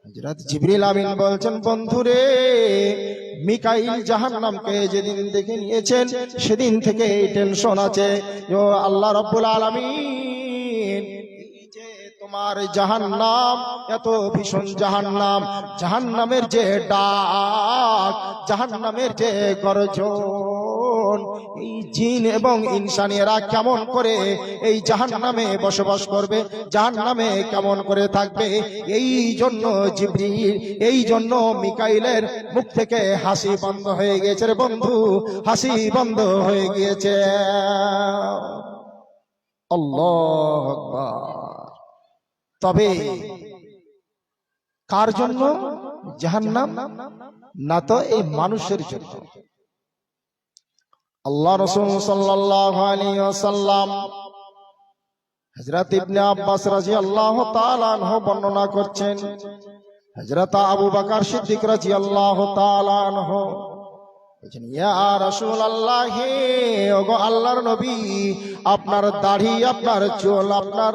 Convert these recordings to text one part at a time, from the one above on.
হযরত জিবরিল আমিন বলছেন, বন্ধুরে, মিকাইল জাহান্নামকে যেদিন দেখে নিয়েছেন সেদিন থেকে এই টেনশন আছে। ও আল্লাহ রাব্বুল আলামিন, এই যে তোমার জাহান্নাম, এত ভীষণ জাহান্নাম, জাহান্নামের যে ডাক, জাহান্নামের যে গর্জন, এই জিন এবং ইনসানিরা কেমন করে এই জাহান্নামে বসবাস করবে, জাহান্নামে কেমন করে থাকবে। এই জন্য জিবরিল, এই জন্য মিকাইলের মুখ থেকে হাসি বন্ধ হয়ে গিয়েছে রে বন্ধু, হাসি বন্ধ হয়ে গিয়েছে। আল্লাহু আকবার। তবে কার জন্য জাহান্নাম? না তো এই মানুষের জন্য। আল্লাহ রাসূল সাল্লাল্লাহু আলাইহি ওয়াসাল্লাম হযরত ইবনে আব্বাস রাদিয়াল্লাহু তাআলা আনহু বর্ণনা করছেন, হযরত আবু বকর সিদ্দিক রাদিয়াল্লাহু তাআলা আনহু বলেন, ইয়া রাসূলুল্লাহ, ওগো আল্লাহর নবী, আপনার দাড়ি, আপনার চুল, আপনার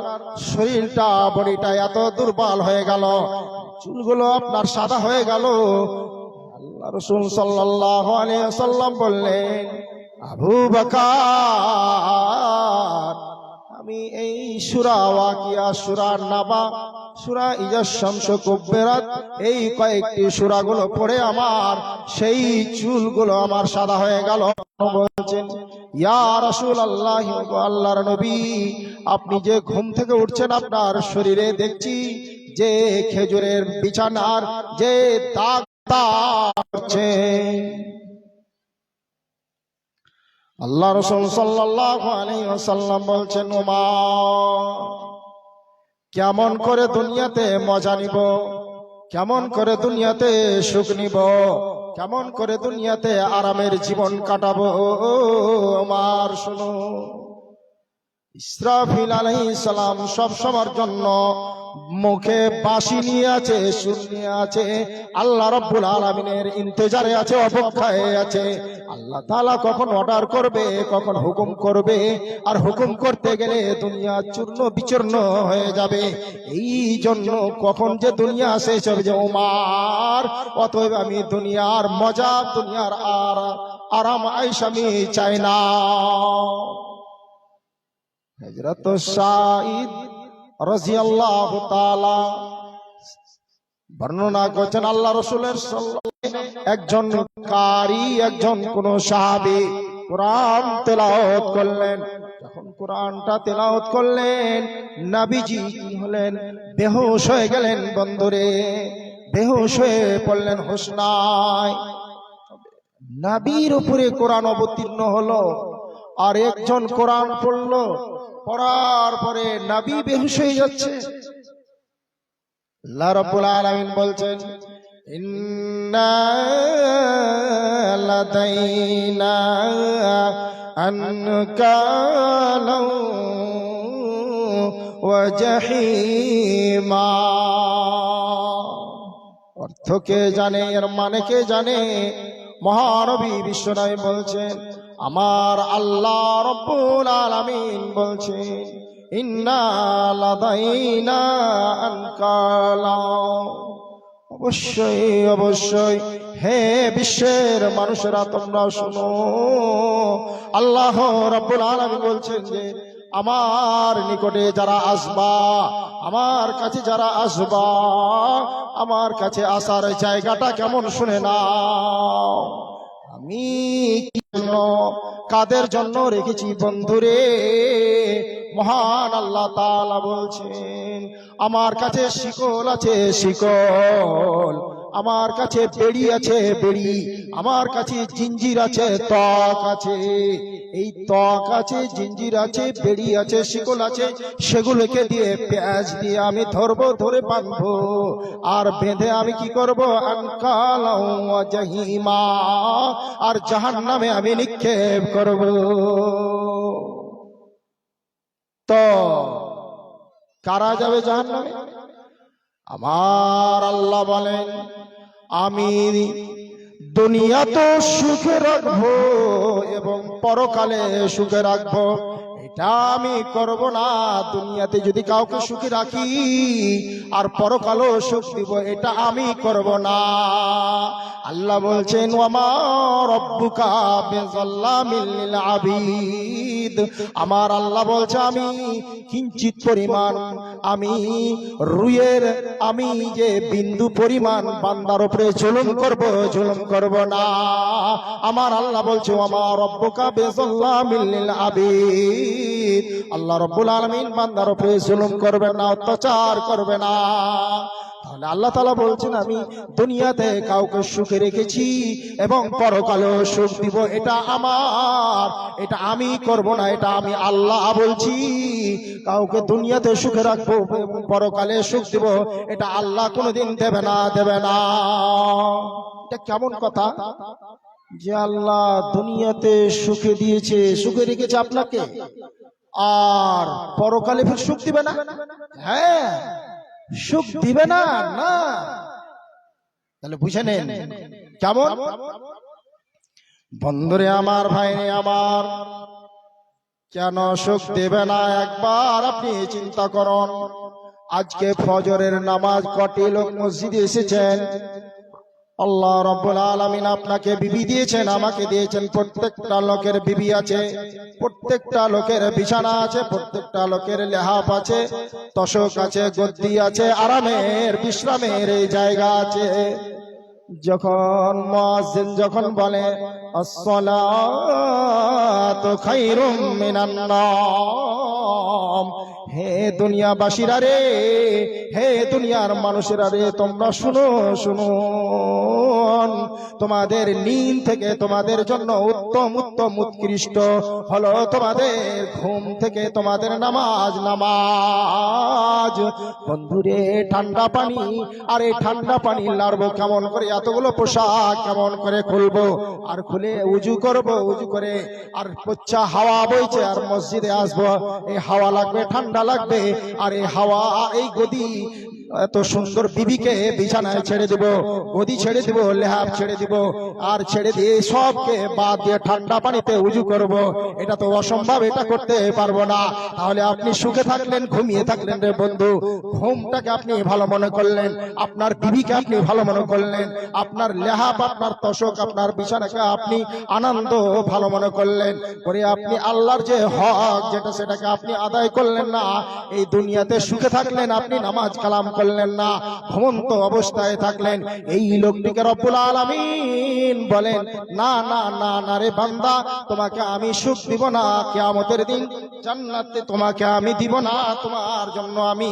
শরীরটা, বডিটা এত দুর্বল হয়ে গেল, চুলগুলো আপনার সাদা হয়ে গেল। আল্লাহ রাসূল সাল্লাল্লাহু আলাইহি ওয়াসাল্লাম বললেন, আবু বকর, আমি এই সূরা ওয়াকিয়া, সূরা নাবা, সূরা ইজা শামস কুব্বিরাত, এই কয়েকটি সূরাগুলো পড়ে আমার সেই চুলগুলো আমার সাদা হয়ে গেল। বলছেন, ইয়া রাসূলুল্লাহ, আল্লাহর নবী, আপনি যে ঘুম থেকে উঠছেন, আপনার শরীরে দেখছি যে খেজুরের বিছানার যে দাগ পড়ছে। আল্লাহ রাসূল সাল্লাল্লাহু আলাইহি ওয়াসাল্লাম বলছেন, ওমর, কেমন করে দুনিয়াতে মজা নিব, কেমন করে দুনিয়াতে সুখ নিব, কেমন করে দুনিয়াতে আরামের জীবন কাটাবো। ওমর শুনো, ইসরাফিল আলাইহিস সালাম সব সময়ের জন্য মুখে বাঁশি নিয়ে আছে, সুর নিয়ে আছে, আল্লাহ রাব্বুল আলামিনের ইন্তজারে আছে, অপেক্ষায় আছে। আল্লাহ তাআলা কখন অর্ডার করবে, কখন হুকুম করবে, আর হুকুম করতে গেলে দুনিয়া চূর্ণ বিচূর্ণ হয়ে যাবে। এই জন্য কখন যে দুনিয়া শেষ হবে যে ওমর, অতএব আমি দুনিয়ার মজা, দুনিয়ার আরাম আয়েশ আমি চাই না। হযরত সাঈদ রাদিয়াল্লাহু তাআলা বর্ণনা করছেন, আল্লাহ রাসূলের একজন কারি, একজন কোন সাহাবী কোরআন তেলাওয়াত করলেন। যখন কোরআনটা তেলাওয়াত করলেন, নবীজি কি হলেন? বেহুশ হয়ে গেলেন। বন্ধুরে, বেহুশ হয়ে পড়লেন, হুঁশ নাই। নবীর উপরে কোরআন অবতীর্ণ হলো, আর একজন কোরআন পড়লো, পড়ার পরে নবী বেহুশ হয়ে যাচ্ছে। আল্লাহ রাব্বুল আলামিন বলছেন, ইন্না লাদাইনা আনকালা ওয়া জাহিমা। অর্থ কে জানে, এর মানে কে জানে? মহানবী বিশ্বনবী বলছেন, আমার আল্লাহ রাব্বুল আলামিন বলছেন, ইন্না লাদাইনা আনকালা। অবশ্যই অবশ্যই হে বিশ্বের মানুষেরা, তোমরা শোনো, আল্লাহ রাব্বুল আলামিন বলছেন যে আমার নিকটে যারা আসবা, আমার কাছে যারা আসবা, আমার কাছে আসার জায়গাটা কেমন শুনে নাও। আমি কি জন্য, কাদের জন্য রেখেছি? বন্ধুরে, মহান আল্লাহ তাআলা বলছেন, আমার কাছে শিকল আছে, শিকল, আমার কাছে বেড়ি আছে, বেড়ি, আমার কাছে জিঞ্জির আছে, তক আছে। এই তক আছে, জিঞ্জির আছে, বেড়ি আছে, শিকল আছে, সেগুলোকে দিয়ে, পেঁয়াজ দিয়ে আমি ধরবো, ধরে বাঁধবো, আর বেঁধে আমি কি করব? আনকালা ওয়া জাহিমা, আর জাহান্নামে আমি নিক্ষেপ করব। তো কারা যাবে জাহান্নামে? আমার আল্লাহ বলেন, আমি দুনিয়াতে সুখে রাখবো এবং পরকালে সুখে রাখবো। এটা আমি করব না। দুনিয়াতে যদি কাউকে সুখী রাখি আর পরকালও সুখ দিব, এটা আমি করব না। আল্লাহ বলছেন ওয়ামা রব্বুকা বিযাল্লামিল লিল আবিদ। আমার আল্লাহ বলছে আমি কিঞ্চিত পরিমাণ, আমি রুইয়ের আমি যে বিন্দু পরিমাণ বান্দার উপরে জুলুম করব না। আমার আল্লাহ বলছে ওয়ামা রব্বুকা বিযাল্লামিল লিল আবিদ। আল্লাহ রাব্বুল আলামিন বান্দার উপরে জুলুম করবেন না, অত্যাচার করবে না। তাহলে আল্লাহ তাআলা বলছেন আমি দুনিয়াতে কাউকে সুখে রেখেছি এবং পরকালেও সুখ দিব, এটা আমার, এটা আমি করব না, এটা আমি আল্লাহ বলছি। কাউকে দুনিয়াতে সুখে রাখবো এবং পরকালে সুখ দিব, এটা আল্লাহ কোনোদিন দেবে না। এটা কেমন কথা যে আল্লাহ দুনিয়াতে সুখে দিয়েছে, সুখে রেখেছে আপনাকে, আর পরকালে ফির সুখ দিবে না? হ্যাঁ, সুখ দিবে না। না, তাহলে বুঝে নেন কেমন। বন্ধুরে আমার, ভাইরে আমার, কেন সুখ দেবে না একবার আপনি চিন্তা করুন। আজকে ফজরের নামাজ কটি লোক মসজিদে এসেছেন? আল্লাহ রাব্বুল আলামিন আপনাকে বিবি দিয়েছেন, আমাকে দিয়েছেন। প্রত্যেকটা লোকের বিবি আছে, প্রত্যেকটা লোকের বিছানা আছে, প্রত্যেকটা লোকের লেহাপ আছে, তোশক আছে, গদ্দি আছে, আরামের বিশ্রামের এই জায়গা আছে। যখন মুয়াজ্জিন যখন বলে আসসালাতু খায়রুম মিনান নাওম, হে দুনিয়াবাসীরা রে, হে দুনিয়ার মানুষেরা রে, তোমরা শুনো, শুনুন, তোমাদের নিন থেকে তোমাদের জন্য উত্তম উত্তম উৎকৃষ্ট হলো তোমাদের ঘুম থেকে তোমাদের নামাজ। বন্ধুরে, ঠান্ডা পানি, আর এই ঠান্ডা পানি লাড়বো কেমন করে? এতগুলো পোশাক কেমন করে খুলবো? আর খুলে উজু করব, উজু করে আর পচ্চা হাওয়া বইছে, আর মসজিদে আসবো, এই হাওয়া লাগবে, ঠান্ডা লাগবে, আর এই হাওয়া, এই গদি, এত সুন্দর বিবিকে বিছানায় ছেড়ে দিব, গদি ছেড়ে দিব, লেহাব ছেড়ে দিব, আর ছেড়ে দিয়ে সবকে বাদ দিয়ে ঠান্ডা পানিতে উজু করব। এটা তো অসম্ভব, এটা করতে পারবো না। তাহলে আপনি সুখে থাকলেন, ঘুমিয়ে থাকলেন রে বন্ধু, ঘুমটাকে আপনি ভালো মনে করলেন, আপনার বিবিকে আপনি ভালো মনে করলেন, আপনার লেহাব, আপনার তোশক, আপনার বিছানাকে আপনি আনন্দ ভালো মনে করলেন, করে আপনি আল্লাহর যে হক যেটা সেটাকে আপনি আদায় করলেন না। এই দুনিয়াতে সুখে থাকলেন, আপনি নামাজ কালাম করলেন না, ঘুমন্ত অবস্থায় থাকলেন। এই লোকটিকে রব্বুল আলামিন বলেন না না না না রে বান্দা, তোমাকে আমি সুখ দিব না, কিয়ামতের দিন জান্নাতে তোমাকে আমি দিব না, তোমার জন্য আমি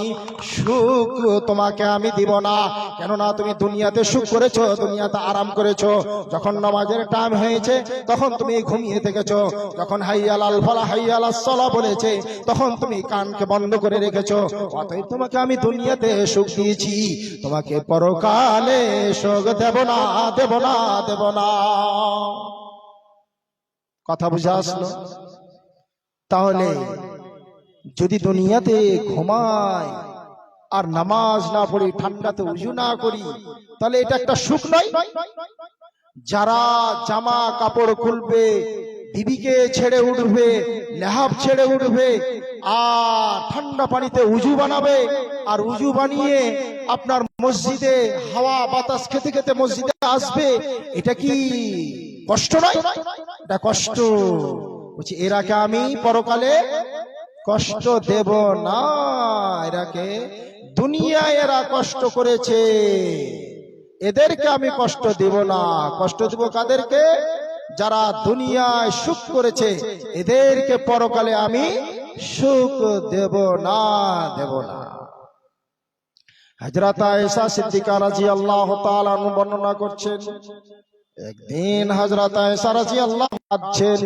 সুখ তোমাকে আমি দিব না। কেননা তুমি দুনিয়াতে সুখ করেছো, দুনিয়াতে আরাম করেছো। যখন নামাজের টাইম হয়েছে তখন তুমি ঘুমিয়ে থেকেছো, যখন হাইয়া আলাল ফালাহ, হাইয়া আলাস সালাহ বলেছে তখন তুমি কানকে বন্ধ করে রেখেছো। অতএব তোমাকে আমি দুনিয়াতে সুখ দিয়েছি, তোমাকে পরকালে সুখ দেব না, দেব না, দেব না। কথা বুঝে আসলো? তাহলে যদি দুনিয়াতে ঘুমাই আর নামাজ না পড়ি, ঠান্ডাতে উজু না করি, তাহলে এটা একটা সুখ নয়? যারা জামা কাপড় খুলবে, বিবিকে ছেড়ে উঠবে, লেহাব ছেড়ে উঠবে, আর ঠান্ডা পানিতে উজু বানাবে, আর উজু বানিয়ে আপনার মসজিদে হাওয়া বাতাস খেতে খেতে মসজিদে আসবে, এটা কি কষ্ট নয়? এটা কষ্ট। বলছি এরাকে আমি পরকালে কষ্ট দেব না। এরাকে দুনিয়ায় এরা কষ্ট করেছে, এদেরকে আমি কষ্ট দেব না। কষ্ট দেব কাদেরকে? যারা দুনিয়ায় সুখ করেছে, এদেরকে পরকালে আমি সুখ দেব না, দেব না। হযরত আয়েশা সিদ্দিকা রাদিয়াল্লাহু তাআলা আনহা বর্ণনা করছেন, একদিন হযরত আয়েশা রাদিয়াল্লাহু আছেন,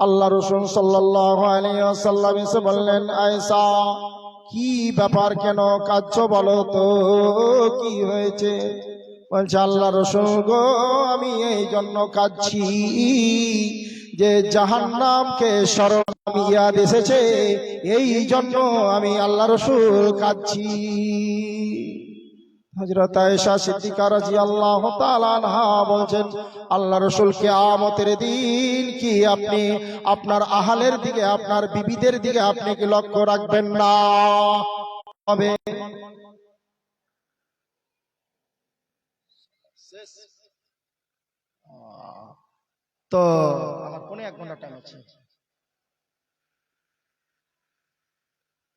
আল্লাহ রাসূল সাল্লাল্লাহু আলাইহি ওয়াসাল্লাম এসে বললেন, আয়েশা কি ব্যাপার, কেন কাঁদছো বলো তো, কি হয়েছে? বলছে, আল্লাহ রাসূল গো, আমি এই জন্য কাঁদছি যে জাহান্নামকে স্মরণ ইয়াদ এসেছে, এই জন্য আমি আল্লাহ রাসূল কাঁদছি। হযরত আয়েশা সিদ্দিকা রাদিয়াল্লাহু তাআলা আনহা বলছেন, আল্লাহ রাসূল কিয়ামতের দিন কি আপনি আপনার আহলের দিকে, আপনার বিবিদের দিকে আপনি কি লক্ষ্য রাখবেন না? হবে তো আমার কোনে 1 ঘন্টা টাইম আছে,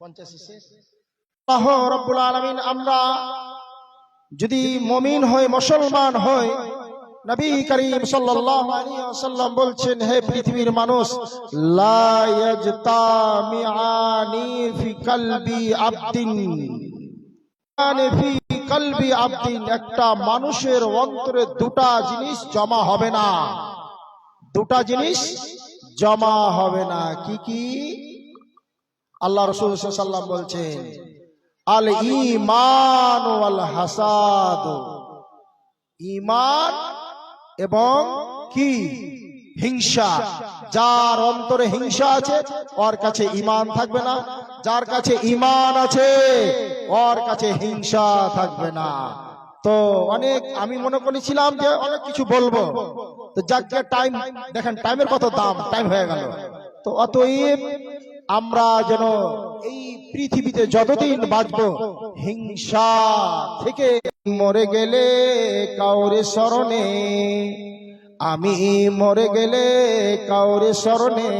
50 শেষ। আল্লাহ রাব্বুল আলামিন আমরা যদি মুমিন হই, মুসলমান হই, নবী করিম সাল্লাল্লাহু আলাইহি ওয়াসাল্লাম বলছেন, হে পৃথিবীর মানুষ, লা ইয়াজতামিআনি ফি কলবি আবদিন, মানে ফি কলবি আবদিন, একটা মানুষের অন্তরে দুটা জিনিস জমা হবে না, দুটা জিনিস জমা হবে না। কি কি? আল্লাহ রাসূল সাল্লাল্লাহু আলাইহি ওয়াসাল্লাম বলছেন, আল ঈমান ওয়াল হাসাদ, ঈমান এবং কি? হিংসা। যার অন্তরে হিংসা আছে ওর কাছে ঈমান থাকবে না, যার কাছে ঈমান আছে ওর কাছে হিংসা থাকবে না। তো অনেক আমি মনে করেছিলাম যে অনেক কিছু বলবো, তো যাকে টাইম দেখেন, টাইমের কত দাম, টাইম হয়ে গেল। তো অতএব আমরা যেন এই পৃথিবীতে যতদিন বাঁচবো হিংসা থেকে, মরে গেলে কাউরে স্মরণে, আমি মরে গেলে কাউরে স্মরণে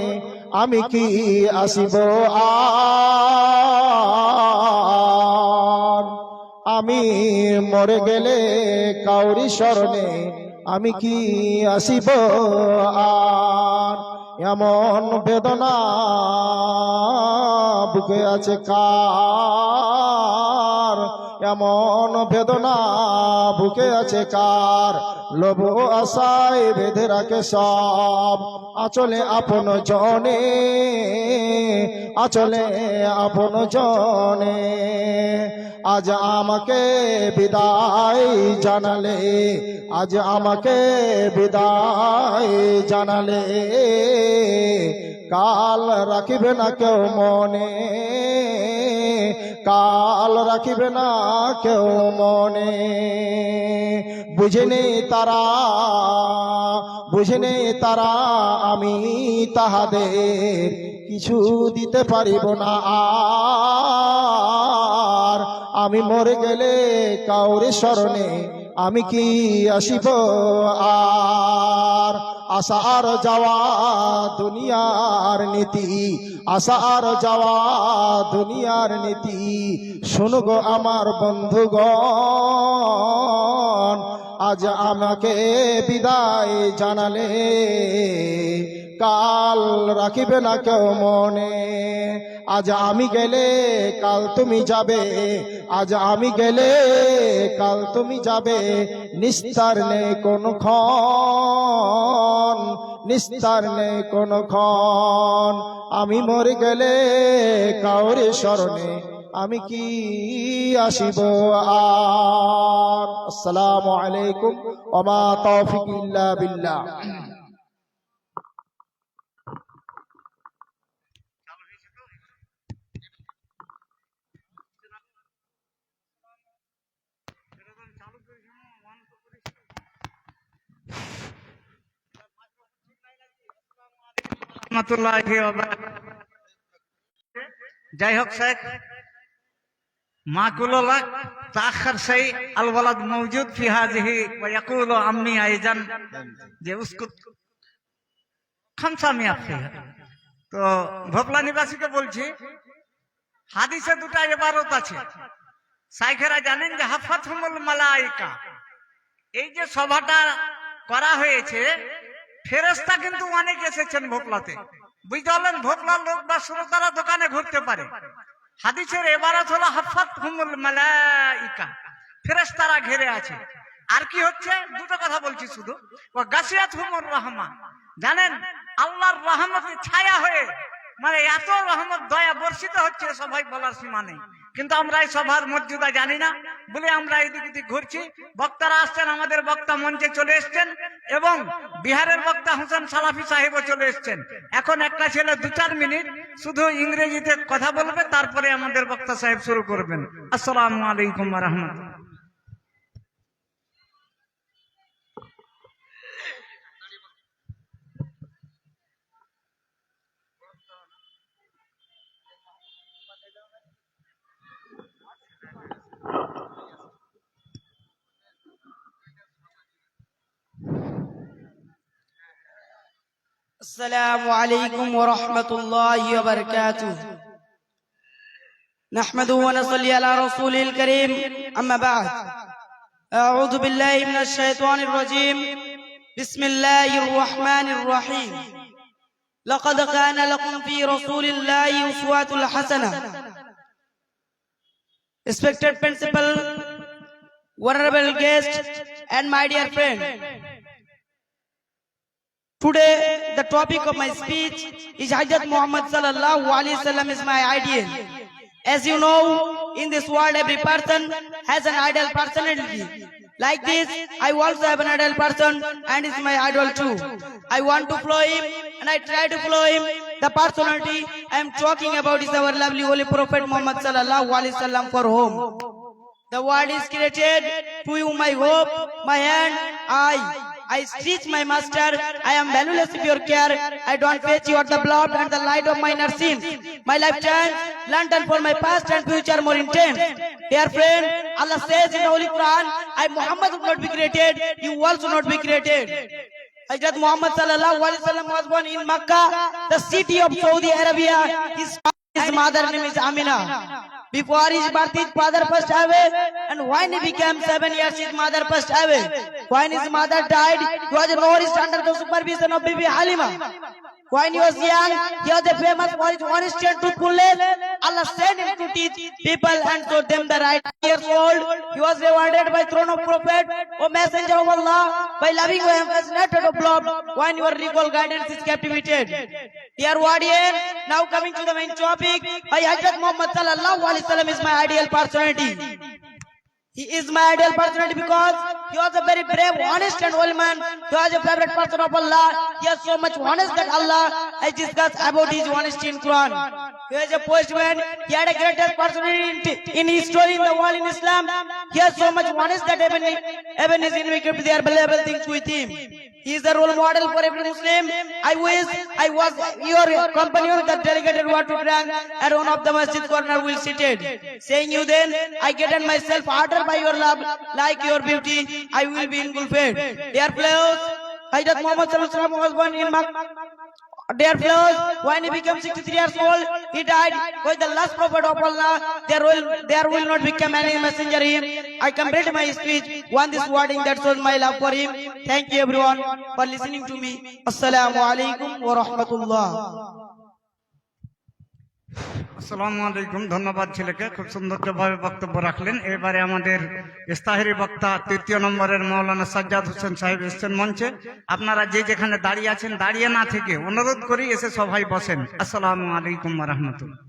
আমি কি আসিব আর, আমি মরে গেলে কাউরি স্মরণে আমি কি আসিব আর, এমন বেদনা বুকে আছে কার, এমন বেদনা বুকে আছে কার, লোভ আশায় বেঁধে রাখে সব, আচলে আপন জনে, আচলে আপন জনে। আজ আমাকে বিদায় জানালে, আজ আমাকে বিদায় জানালে, কাল রাখিবে না কেউ মনে, কাল রাখিবে না কেউ মনে। বুঝেনি তারা, বুঝেনি তারা আমি তাহাদের কিছু দিতে পারিব না আর, আমি মরে গেলে কাউরে স্মরণে আমি কি আসিব আর। আসার যাওয়া দুনিয়ার নীতি, আসার যাওয়া দুনিয়ার নীতি, শুনো গো আমার বন্ধুগণ, আজ আমাকে বিদায় জানালে কাল রাখিবে না কেউ মনে। আজ আমি গেলে কাল তুমি যাবে, আজ আমি গেলে কাল তুমি যাবে, নিস্তার নেই কোনো ক্ষণ, নিস্তার নেই কোনো ক্ষণ। আমি মরে গেলে কাউরে স্মরণে আমি কি আসিব আর। আসসালামু আলাইকুম ওয়া মা তাওফিক ইল্লা বিল্লাহ। যাই হোক শেখ মাকুলুল হক তাখার সেই আল ওয়ালাদ মওজুদ ফি হাযিহি ওয়া ইয়াকুলু আম্মি আইজান, যে उसको খামসা মিয়া ফিহা। তো ভোপলা নিবাসীকে বলছি, হাদিসে দুটা ইবারত আছে, শাইখেরা জানেন যে হাফাতহুমুল মালায়েকা, এই যে সভাটা করা হয়েছে ফেরেশতা কিন্তু অনেক এসেছেন ভোপলাতে, বুঝতে পারলেন? ভোপলার লোক বা শ্রোতারা দোকানে ঘুরতে পারে। হাদিসের ইবারত হলো হাফাতহুমুল মালায়েকা, ফেরেশতারা ঘিরে আছে। আর কি হচ্ছে? দুটো কথা বলছি শুধু, ওয়া গাশিয়াতহুমুর রাহমা, জানেন আল্লাহর রহমতের ছায়া হয়ে, মানে এত রহমত দয়া বর্ষিত হচ্ছে সবাই বলার সীমা নেই। কিন্তু আমরা এই সভার মর্যাদা জানি না বলে আমরা এদিক ওদিক ঘুরছি। বক্তারা আসছেন, আমাদের বক্তা মঞ্চে চলে এসছেন এবং বিহারের বক্তা হোসেন সালাফি সাহেবও চলে এসছেন। এখন একটা ছেলে 2-4 মিনিট শুধু ইংরেজিতে কথা বলবে, তারপরে আমাদের বক্তা সাহেব শুরু করবেন। আসসালামু আলাইকুম ওয়া রাহমাতুল্লাহ। السلام عليكم ورحمة الله وبركاته. نحمده ونصلي على رسوله الكريم. أما بعد، أعوذ بالله من الشيطان الرجيم. بسم الله الرحمن الرحيم. لقد كان لكم في رسول الله أسوة حسنة. Respected principal, honorable guest, and my dear friend. Today, the topic of my speech is Hazrat Muhammad sallallahu alaihi wasallam is my ideal. As you know, in this world, every person has an ideal personality. Like this, I also have an ideal person, and is my idol too. I want to follow him, and I try to follow him. The personality I am talking about is our lovely Holy Prophet Muhammad sallallahu alaihi wasallam, for whom the world is created. To you my hope, my hand, I stretch my master. I am valueless of your care. I don't face you at the blood and the light of minor sins. My lifetime, London for my past and future more intense. Dear friend, Allah says in the Holy Quran, I Muhammad would not be created, you also not be created. Hazrat Muhammad sallallahu alaihi wasallam was born in Makkah, the city of Saudi Arabia. His mother name is Amina. Before his birth, his father passed away, and when he became 7 years, his mother passed away. When his mother died, he was nourished under the supervision of Bibi Halima. When he was young, he was famous for his honesty and truthfulness. Allah sent him to teach people and taught them the right. Years old, he was rewarded by throne of prophet, O messenger of Allah, by loving him fascinated of blood. When your regal guidance is captivated. Dear audience, now coming to the main topic, Hazrat Muhammad sallallahu alaihi wasallam is my ideal personality. He is my ideal personality because he was a very brave, honest and holy man. He was a favorite person of Allah. He is so much honest that Allah has discussed about his honesty in Quran. He was a postman. He had a greatest personality in his story in the world in Islam. He is so much honest that even his enemy kept their valuable things with him. He is the role model for every Muslim. I wish I was your companion that delegated what to drink at one of the masjid corner will seated. Saying you then, I get on myself harder by your love, like your beauty, I will be engulfed. Dear fellows, Hazrat Muhammad sallallahu alaihi wasallam was born in Makkah. Dear fellows, when he became 63 years old, he died. Was the last prophet of Allah. There will not become any messenger him. I complete my speech. One this wording that shows my love for him. Thank you everyone for listening to me. Assalamu alaikum wa rahmatullah. আসসালামু আলাইকুম। ধন্যবাদ ছেলেকে, খুব সুন্দরভাবে বক্তব্য রাখলেন। এবারে আমাদের ইস্তাহারি বক্তা ৩য় নম্বরের মাওলানা সাজ্জাদ হোসেন সাহেব এসেছেন মঞ্চে। আপনারা যে যেখানে দাঁড়িয়ে আছেন, দাঁড়িয়ে না থেকে অনুরোধ করি এসে সবাই বসেন। আসসালামু আলাইকুম ওয়া রাহমাতুল্লাহ।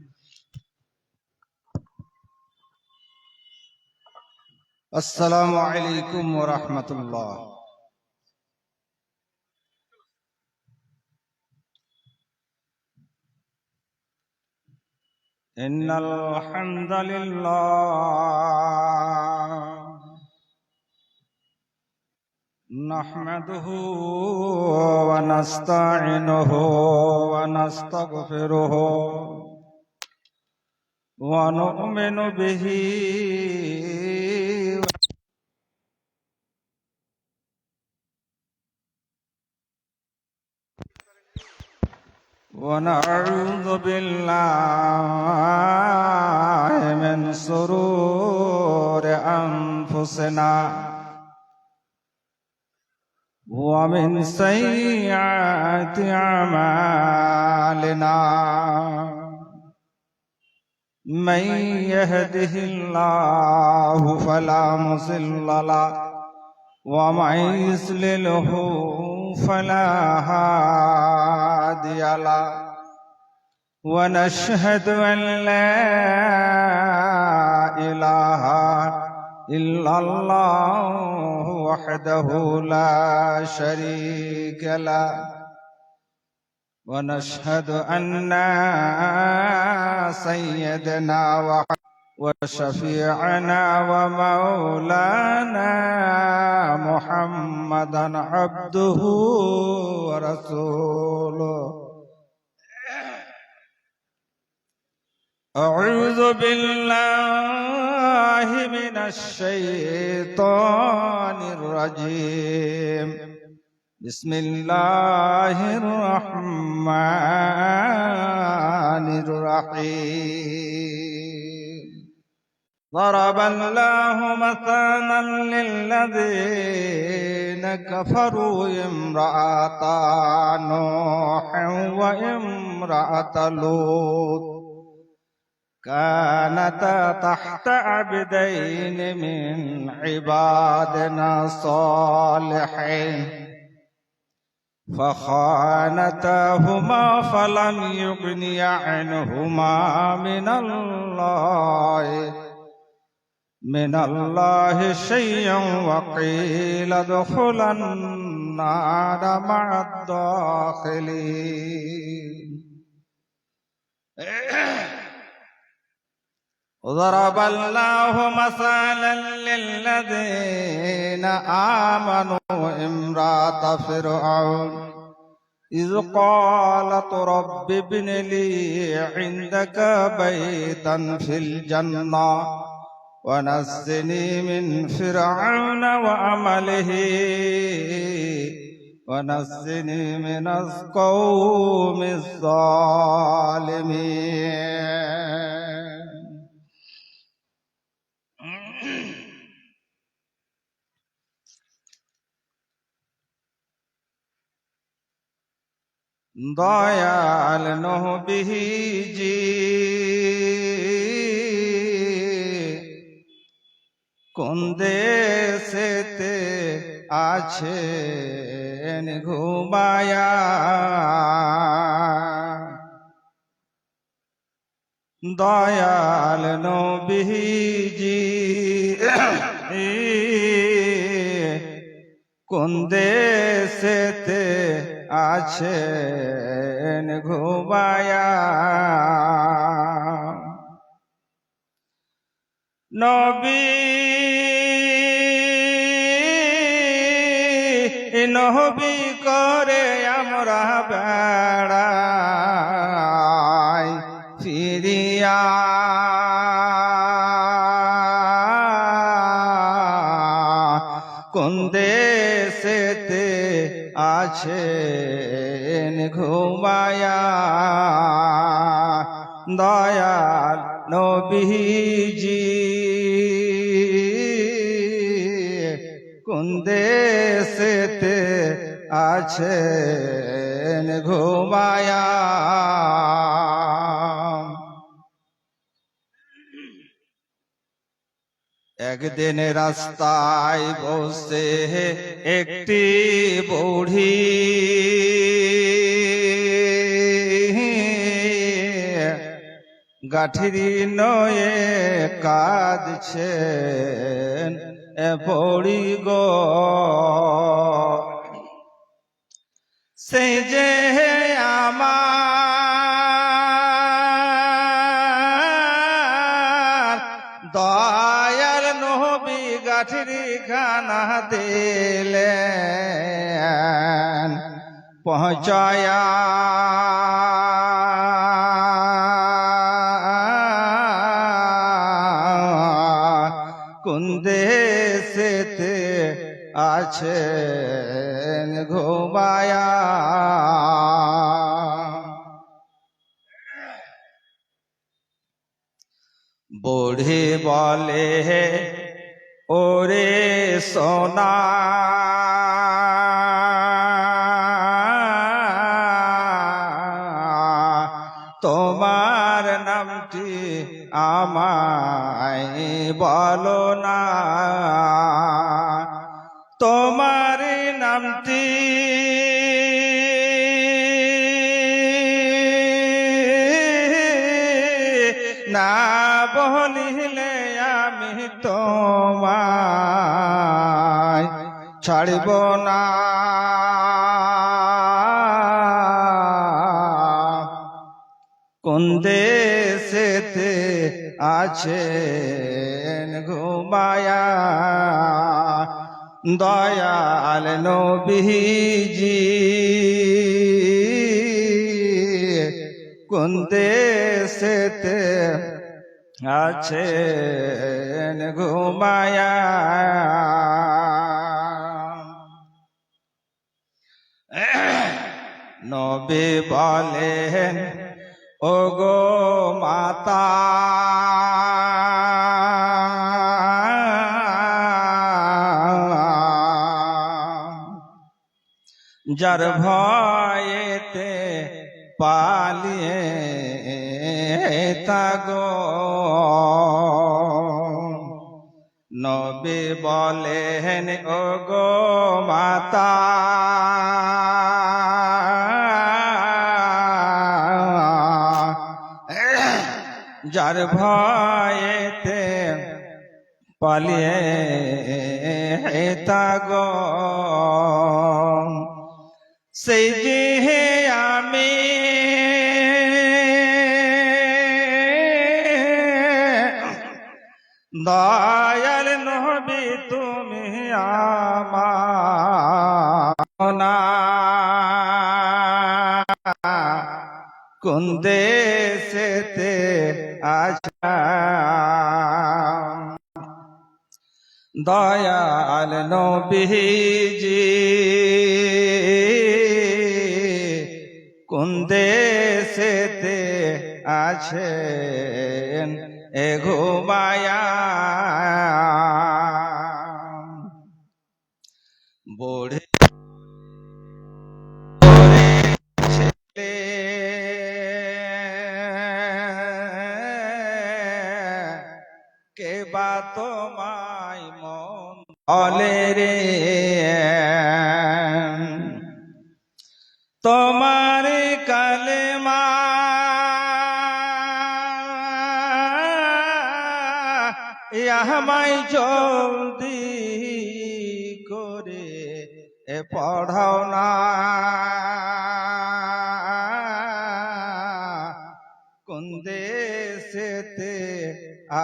আসসালামু আলাইকুম ওয়া রাহমাতুল্লাহ। إن الحمد لله نحمده ونستعينه ونستغفره ونؤمن به ونعوذ بالله من شرور أنفسنا ومن سيئات أعمالنا من يهده الله فلا مضل له ومن يضلله فلا هادي له ونشهد أن لا إله إلا الله وحده لا شريك له ونشهد أن سيدنا وشفيعنا ومولانا محمدا عبده ورسوله أعوذ بالله من الشيطان الرجيم بسم الله الرحمن الرحيم ضرب الله مثلا للذين كفروا امرأة نوح وامرأة لوط كانتا تحت عبدين من عبادنا صالحين فخانتاهما فلم يغنيا عنهما من الله شيئا وقيل ادخلا النار مع الداخلين ضرب الله مثلا للذين آمنوا امرأة فرعون إذ قالت رب ابن لي عندك بيتا في الجنة ونجني من فرعون وعمله ونجني من القوم الظالمين দয়াল নবীজি কোন দেশেতে আছেন ঘুমায়া দয়াল নবীজি কোন দেশেতে আছেন ঘুমায়া নবী নবী করে আমরা বেড়াই ফিরিয়া কোন দেশেতে আছেন ঘুমায়া দয়াল নবীজি কোন দেশেতে আছেন ঘুমায়া একদিন রাস্তায় বসে একটি বুড়ি গাঠিরি নয়ে কাঁদছেন বুড়ি গো সেই যে আমার দয়াল নবী গাঠিরি খানা দিলেন পৌঁছায়া কোন দেশেতে আছেন ঘুমায়া বুড়ি বলে ওরে সোনা তোমার নামটি আমায় বলো না তোমার নামটি না বলিলে আমি তোমায় ছাড়ব না কোন দেশেতে আছেন ঘুমায়া দয়াল নবীজি কোন দেশেতে আছেন ঘুমায়া নবী বলেন ও গো মাতা যার ভয়েতে পালিয়ে তাগো নবী বলেন ও গো মাতা যার ভয়েতে পালিয়ে তাগো সেই যে আমি দয়াল নবী তুমি আমার না কোন দেশেতে আছা দয়াল নবীজি কোন দেশেতে আছেন এ ঘুমায়া বুড়ে ছেলে কে বা তোমায় মন বলে রে তোমার কালেমা আমায় জলদি করে পড়াও না কোন দেশেতে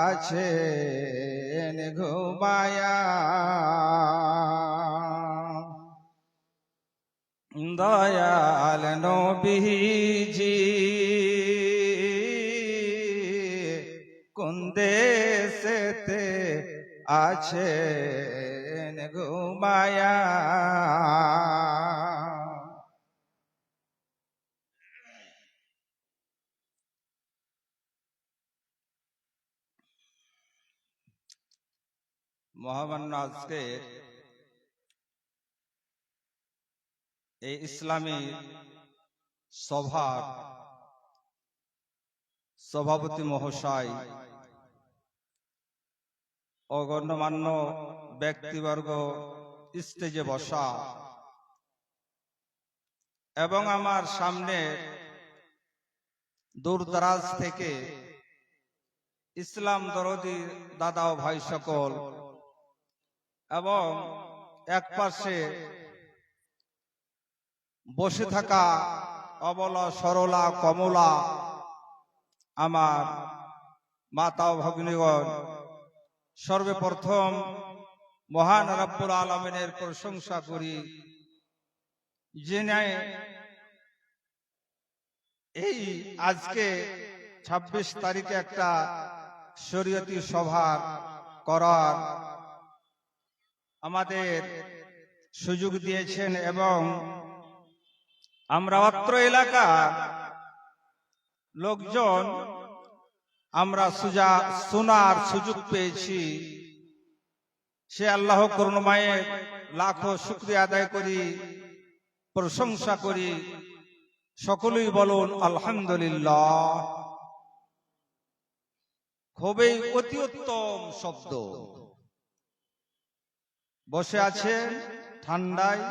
আছেন ঘুমায়া দয়াল নবীজি কোন দেশেতে আছেন ঘুমায়া মহামান্য আজকে এই ইসলামী সভার সভাপতি মহাশয় ও গণ্যমান্য ব্যক্তিবর্গ স্টেজে বসা এবং আমার সামনে দূর দরাজ থেকে ইসলাম দরদি দাদা ও ভাই সকল এবং এক পাশে বসে থাকা অবলা সরলা কমলা আমার মাতা ও ভগ্নীগণ সর্বপ্রথম মহান রব্বুল আলামিনের প্রশংসা করি যিনি এই আজকে ২৬ তারিখে একটা শরীয়তি সভা করার আমাদের সুযোগ দিয়েছেন এবং আমরা অত্র এলাকার লোকজন আমরা শোনার সুযোগ পেয়েছি সে আল্লাহ করুণাময়ের লাখো শুকরিয়া আদায় করি প্রশংসা করি সকলেই বলুন আলহামদুলিল্লাহ খুবই অতি উত্তম শব্দ বসে আছেন ঠান্ডায়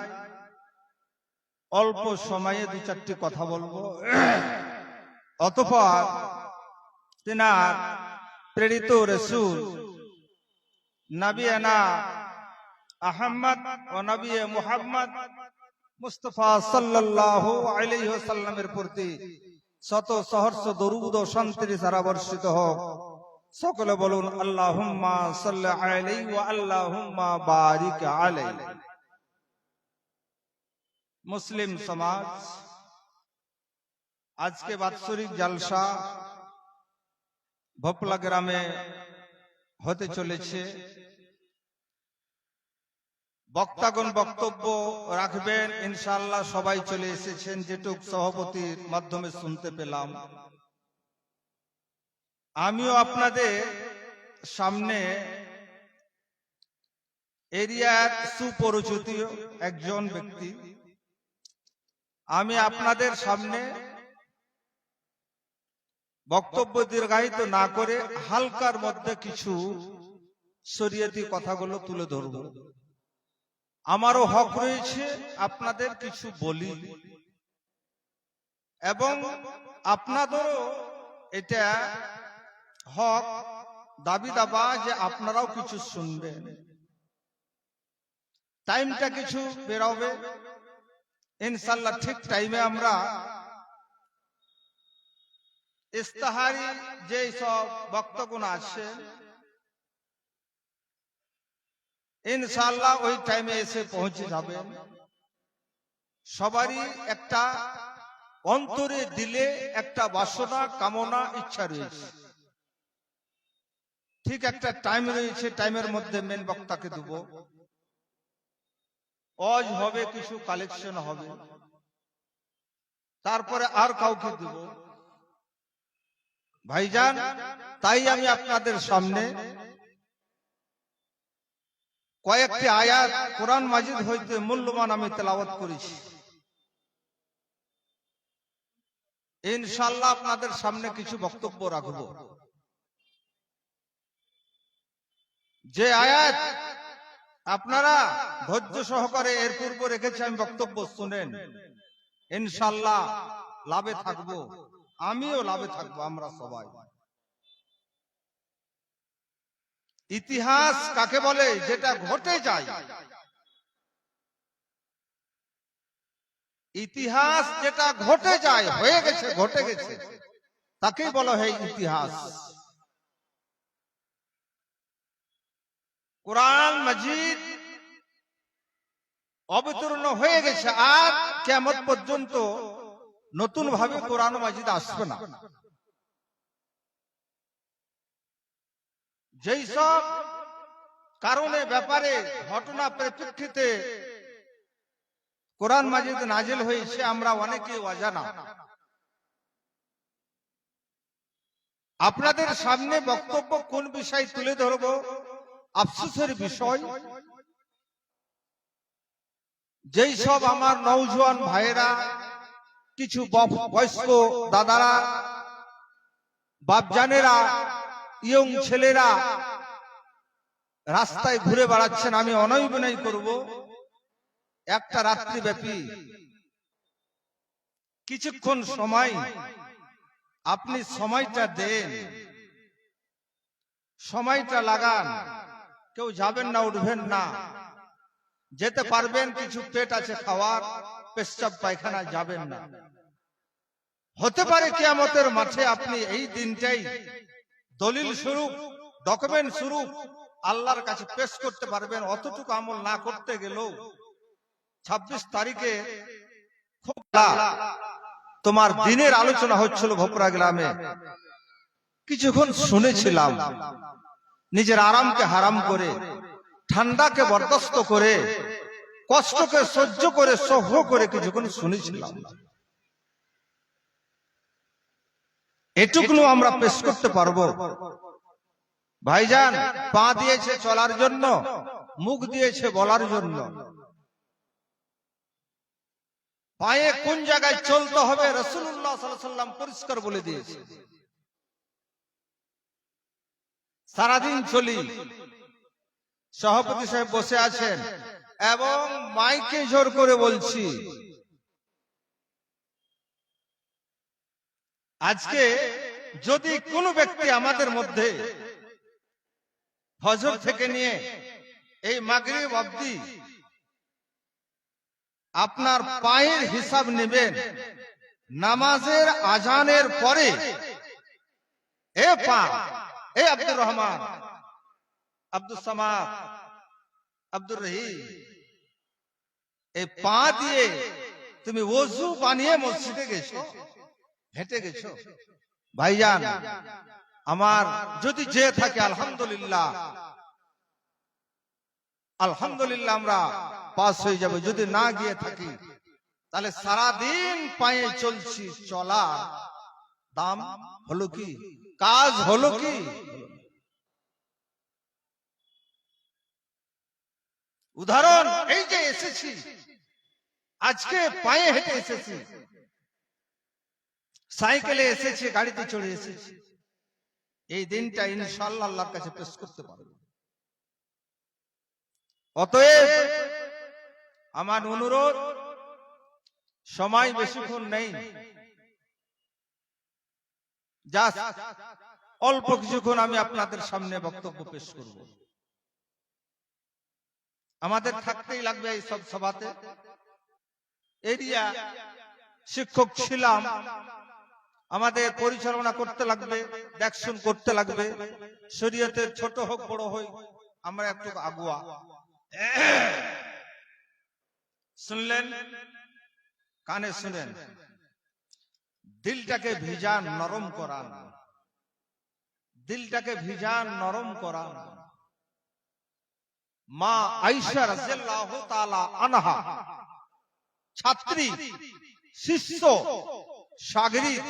অল্প সময়ে দু চারটি কথা বলবো অতঃপর তিনার প্রেরিত রাসূল নবিয়ানা আহমদ ও নবী মুহাম্মদ মুস্তাফা সাল্লাল্লাহু আলাইহি ওয়াসাল্লামের প্রতি শত সহস্র দরুদ ও শান্তির ধারা বর্ষিত হোক সকলে বলুন আল্লাহুম্মা সাল্লি আলাইহি ওয়া আল্লাহুম্মা বারিক আলাইহি মুসলিম সমাজ আজকে বাৎসরিক জলসা ভোপলা গ্রামে হতে চলেছে বক্তাগণ বক্তব্য রাখবেন ইনশাআল্লাহ। সবাই চলে এসেছেন, যেটুক সভাপতির মাধ্যমে শুনতে পেলাম। আমিও আপনাদের সামনে এরিয়ার সুপরিচিত একজন ব্যক্তি। আমি আপনাদের সামনে বক্তব্য দীর্ঘায়িত না করে হালকার মধ্যে কিছু শরীয়তি কথাগুলো তুলে ধরব। আমারও হক রয়েছে আপনাদের কিছু বলি, এবং আপনাদেরও এটা হক দাবি দাবা যে আপনারাও কিছু শুনবেন। টাইমটা কিছু বেরোবে ইনশাআল্লাহ। ঠিক টাইমে আমরা ইস্তাহারি যে সব বক্তগণ আছে ইনশাআল্লাহ ওই টাইমে এসে পৌঁছে যাবেন। সবারই একটা অন্তরে দিলে একটা বাসনা, কামনা, ইচ্ছা রয়েছে। ঠিক একটা টাইম রয়েছে, টাইমের মধ্যে মেন বক্তাকে দেব। অজ হবে, কিছু কালেকশন হবে, তারপরে আর কাউকে দেব ভাইজান। তাই আমি আপনাদের সামনে কয়েকটি আয়াত কোরআন মাজিদ হইতে মূল্যবান আমি তেলাওয়াত করেছি। ইনশাআল্লাহ আপনাদের সামনে কিছু বক্তব্য রাখব। যে আয়াত আপনারা ধৈর্য সহকারে এর পূর্ব রেখেছি, আমি বক্তব্য শুনেন, ইনশাআল্লাহ লাভে থাকবো, আমিও লাভে থাকবো, আমরা সবাই। ইতিহাস কাকে বলে? যেটা ঘটে যায়। ইতিহাস যেটা ঘটে যায়, হয়ে গেছে, ঘটে গেছে, তাকেই বলা হয় ইতিহাস। কোরআন মাজিদ অবতীর্ণ হয়ে গেছে, আর কিয়ামত পর্যন্ত নতুন ভাবে কোরআন মাজিদ আসবে না। যেই সব কারণে, ব্যাপারে, ঘটনা পরিপ্রেক্ষিতে কোরআন মাজিদ নাজিল হয়েছে আমরা অনেকে অজানা। আপনাদের সামনে বক্তব্য কোন বিষয় তুলে ধরব? আফসোসের বিষয়, যেই সব আমার নওজোয়ান ভাইয়েরা, কিছু বয়স্ক দাদারা, বাপজানেরা, ইয়ং ছেলেরা রাস্তায় ঘুরে বেড়াচ্ছেন, আমি অনয় বিনয় করব, একটা রাত্রি ব্যাপী কিছুক্ষণ সময় আপনি সময়টা দেন, সময়টা লাগান। কেউ যাবেন না, উঠবেন না, যেতে পারবেন, কিছু পেট আছে খাওয়ার, পেশাব পায়খানা যাবেন না। হতে পারে কিয়ামতের মাঠে আপনি এই দিনটাই দলিল স্বরূপ, ডকুমেন্ট স্বরূপ আল্লাহর কাছে পেশ করতে পারবেন। অতটুকু আমল না করতে গেলেও 26 তারিখে খুব তোমার দিনের আলোচনা হচ্ছিল ভোপরা গ্রামে, কিছুক্ষণ শুনেছিলাম। নিজের আরামকে হারাম করে, ঠান্ডাকে বরদাস্ত করে, কষ্টকে সহ্য করে, সহ্য করে কিছুক্ষণ শুনেছিলাম। এটুকুও আমরা পেশ করতে পারবো। ভাইজান, পা দিয়েছে চলার জন্য, মুখ দিয়েছে বলার জন্য। পায়ে কোন জায়গায় চলতে হবে রাসূলুল্লাহ সাল্লাল্লাহু আলাইহি ওয়াসাল্লাম পরিষ্কার বলে দিয়েছে। সারাদিন চলি, সভাপতি সাহেব বসে আছেন এবং মাইকে জোর করে বলছি, আজকে যদি কোনো ব্যক্তি আমাদের মধ্যে ফজর থেকে নিয়ে এই মাগরিব অবধি আপনার পায়ের হিসাব নেবেন, নামাজের আজানের পরে এ পা, এ আব্দুর রহমান, আব্দুল সামাদ, আব্দুর রহিম, এই পা দিয়ে তুমি ওযু বানিয়ে মসজিদে গেছো, হেঁটে গেছো। ভাইজান আমার যদি যে থাকে আলহামদুলিল্লাহ, আলহামদুলিল্লাহ আমরা পাস হয়ে যাব। যদি না গিয়ে থাকি তাহলে সারাদিন পায়ে চলছি, চলার দাম হলো কি, কাজ হলো কি? উদাহরণ এই যে এসেছি, আজকে পায়ে হেঁটে এসেছি, সাইকেলে এসেছি, গাড়িতে চড়ে এসেছি, এই দিনটা ইনশাআল্লাহ আল্লাহর কাছে পেশ করতে পারবো। অতএব আমার অনুরোধ, সময় বেশিক্ষণ নেই, জাস্ট অল্প কিছুক্ষণ আমি আপনাদের সামনে বক্তব্য পেশ করব। আমাদের থাকতেই লাগবে এই সব সভাতে। এরিয়া শিক্ষক ছিলাম, আমাদের পরিচালনা করতে লাগবে, দেখশুন করতে লাগবে। শরীয়তের ছোট হোক বড় হোক আমরা একটু আগুয়া। শুনলেন, কানে শুনেন, দিলটাকে ভিজান, নরম করান, দিলটাকে ভিজান, নরম করান। মা আয়েশা রাদিয়াল্লাহু তাআলা আনহা, ছাত্রী, শিষ্য, শাগরিদ।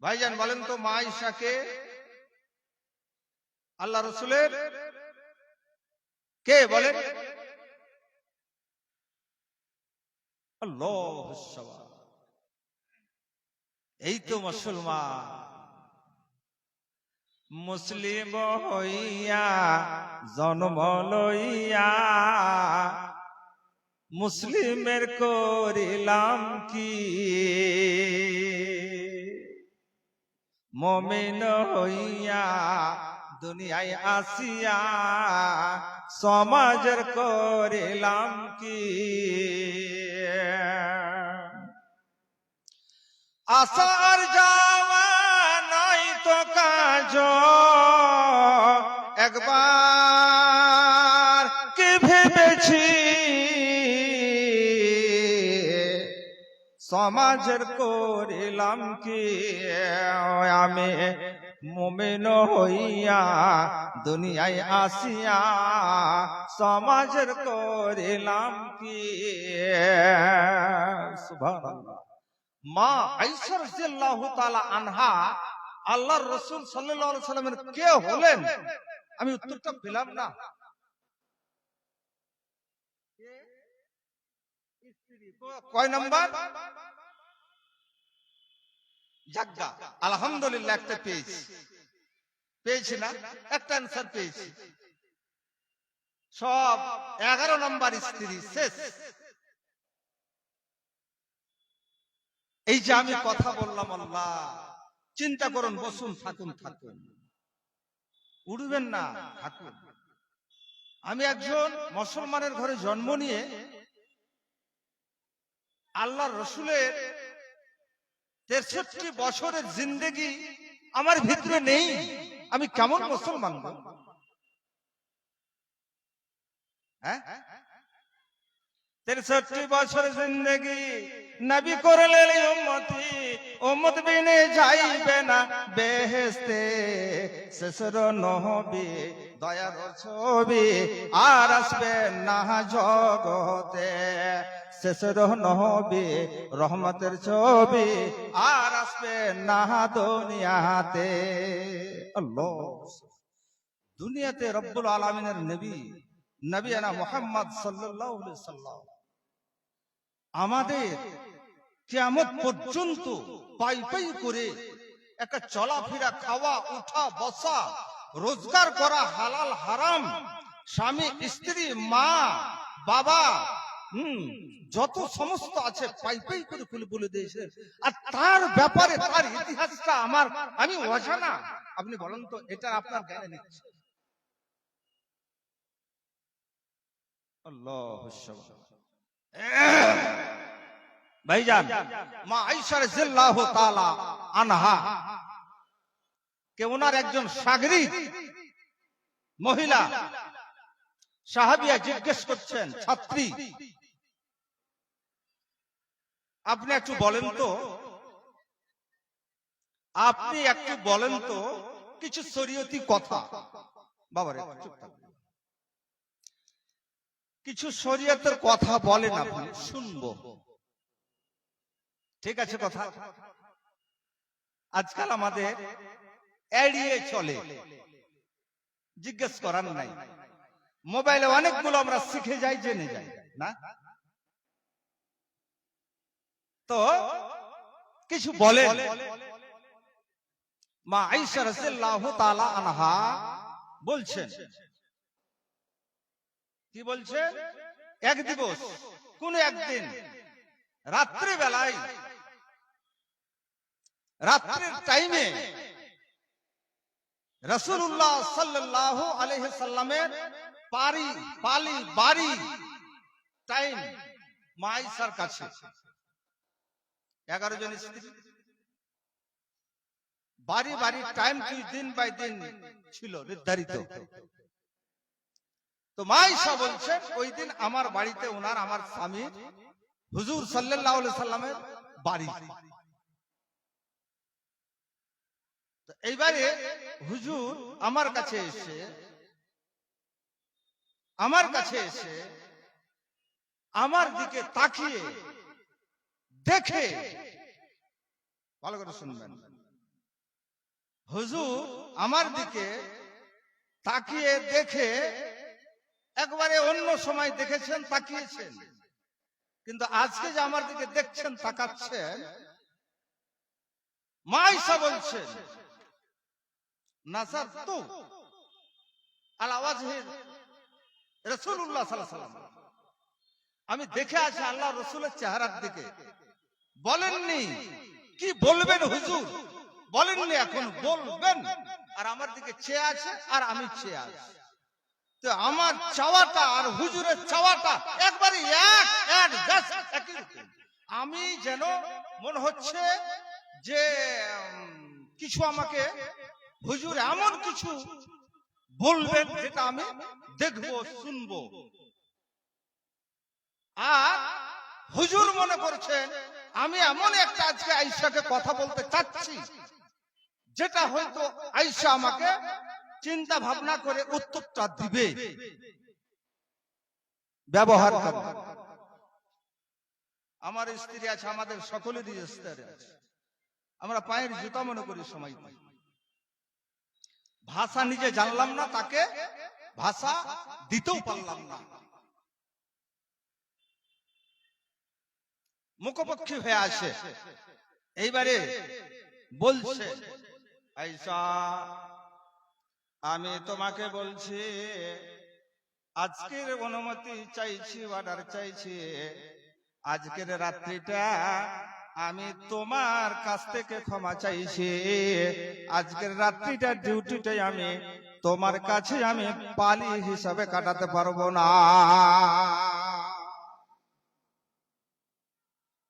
ভাইজান বলেন তো, মা আয়েশাকে আল্লাহ রাসূলের কে বলেন? আল্লাহু সাওয়া। এই তো মুসলমান, মুসলিম হইয়া জন্ম লইয়া মুসলিমের করিলাম কি, মুমিন হইয়া দুনিয়ায় আসিয়া সমাজের করিলাম কি। আসার যাওয়া নাই তো কাজ, একবার কি ভেবেছি সমাজের করিলাম কি। আমি মুমিন হইয়া দুনিয়ায় আসিয়া সমাজের করিলাম কি। সুবহানাল্লাহ। মা আয়েশা রাদিয়াল্লাহু তাআলা আনহা আল্লাহর রাসূল সাল্লাল্লাহু আলাইহি সাল্লামের কে হলেন? আমি উত্তরটা পেলাম না। কয় নাম্বার? জাগা। আলহামদুলিল্লাহ, একটা পেয়েছি না, একটা অ্যানসার পেয়েছি। সব 11 নাম্বার স্ত্রী শেষ। এই যে আমি কথা বললাম, আল্লাহ চিন্তা করুন, বসুন, থাকুন, উড়বেন না, থাকুন। আমি একজন মুসলমানের ঘরে জন্ম নিয়ে আল্লাহর রাসূলের 63 বছরের জিন্দেগি আমার ভিতরে নেই, আমি কেমন মুসলমান? হ্যাঁ, 63 বছরের জিন্দেগি নবী করলেন উম্মতি, উম্মত বিনে যাইবে না বেহেশতে। শেষের নবী দয়ার ছবি আর আসবে না জগতে। শেষের নবী রহমতের ছবি আর আসবে না দুনিয়াতে। আল্লাহ, দুনিয়াতে রব্বুল আলামিনের নবী নবিয়ানা মুহাম্মদ সাল্লাল্লাহু আলাইহি ওয়াসাল্লাম আমাদের কিয়ামত পর্যন্ত পাই পাই করে একটা চলাফেরা, খাওয়া, উঠা, বসা, রোজগার করা, হালাল হারাম, স্বামী স্ত্রী, মা বাবা, যত সমস্ত আছে পাই পাই করে খুলে বলে দিয়েছে। আর তার ব্যাপারে তার ইতিহাসটা আমি অজানা। আপনি বলেন তো, এটা আপনার জ্ঞানে নিচ্ছে? আল্লাহু আকবার। ভাইজান, মা আয়েশা রাদিয়াল্লাহু তাআলা আনহা কে ওনার একজন শাগরিদ মহিলা সাহাবিয়া জিজ্ঞেস করছেন, ছাত্রী, আপনি একটু বলেন তো কিছু শরীয়তি কথা। বাবারে চুপ থাকুন। কিছু শরীয়তের কথা বলেন, আপনি শুনবো, ঠিক আছে কথা। আজকাল আমাদের এড়িয়ে চলে, জিজ্ঞেস করার নাই। মোবাইলে অনেকগুলো আমরা শিখে যাই, জেনে যাই না। তো কিছু বলে মা আয়েশা রাদিয়াল্লাহু তাআলা আনহা বলছেন, কি বলছে, এক দিবস কোন একদিন রাত্রি বেলায়, রাত্রির টাইমে রাসূলুল্লাহ সাল্লাল্লাহু আলাইহি সাল্লামের বাড়ি টাইম মা আয়েশার কাছে 11 জন স্ত্রী, বাড়ি টাইম কি দিন বাই দিন ছিল নির্ধারিত। তো মা আয়েশা বলছেন, ওই দিন আমার বাড়িতে ওনার, আমার স্বামী হুজুর সাল্লাল্লাহু আলাইহি সাল্লামের বাড়ি। তো এইবারে হুজুর আমার কাছে এসে আমার দিকে তাকিয়ে দেখে, ভালো করে শুনবেন, হুজুর আমার দিকে তাকিয়ে দেখে, একবারে অন্য সময় দেখেছেন, তাকিয়েছেন, কিন্তু আজকে যে আমার দিকে দেখছেন, তাকাচ্ছেন, মা আয়েশা বলছেন, নাযারতু আলা ওয়াজহি রাসূলুল্লাহ সাল্লাল্লাহু আলাইহি ওয়াসাল্লাম, আমি দেখে আছি আল্লাহ রাসূলের চেহারার দিকে। বলেননি কি বলবেন হুজুর, বলেননি, এখন বলবেন, আর আমার দিকে চেয়ে আছে আর আমি চেয়ে আছি। তো আমার চাওয়াটা আর হুজুরের চাওয়াটা একবারে একই রকম। আমি যেন মনে হচ্ছে যে কিছু আমাকে হুজুর এমন কিছু বলবেন যেটা আমি দেখবো, শুনবো। আর হুজুর মনে করছেন আমি এমন একটা আজকে আয়েশাকে কথা বলতে চাচ্ছি, যেটা হয়তো আয়েশা আমাকে চিন্তা ভাবনা করে উত্তরটা দিবে, ব্যবহার করবে। আমার স্ত্রী আছে, আমাদের সকলেরই স্ত্রী আছে, আমরা পায়ের জুতা মনে করি সময় পাই। ভাষা নিজে জানলাম না, তাকে ভাষা দিতেও পারলাম না, মুখপক্ষী হয়ে আসে। এইবারে বলছে, আয়েশা আমি তোমাকে বলছি, আজকের অনুমতি চাইছি, অর্ডার চাইছি, আজকের রাত্রিটা আমি তোমার কাছ থেকে ক্ষমা চাইছি। আজকের রাত্রিটা ডিউটিটাই আমি তোমার কাছে আমি পালি হিসাবে কাটাতে পারবো না।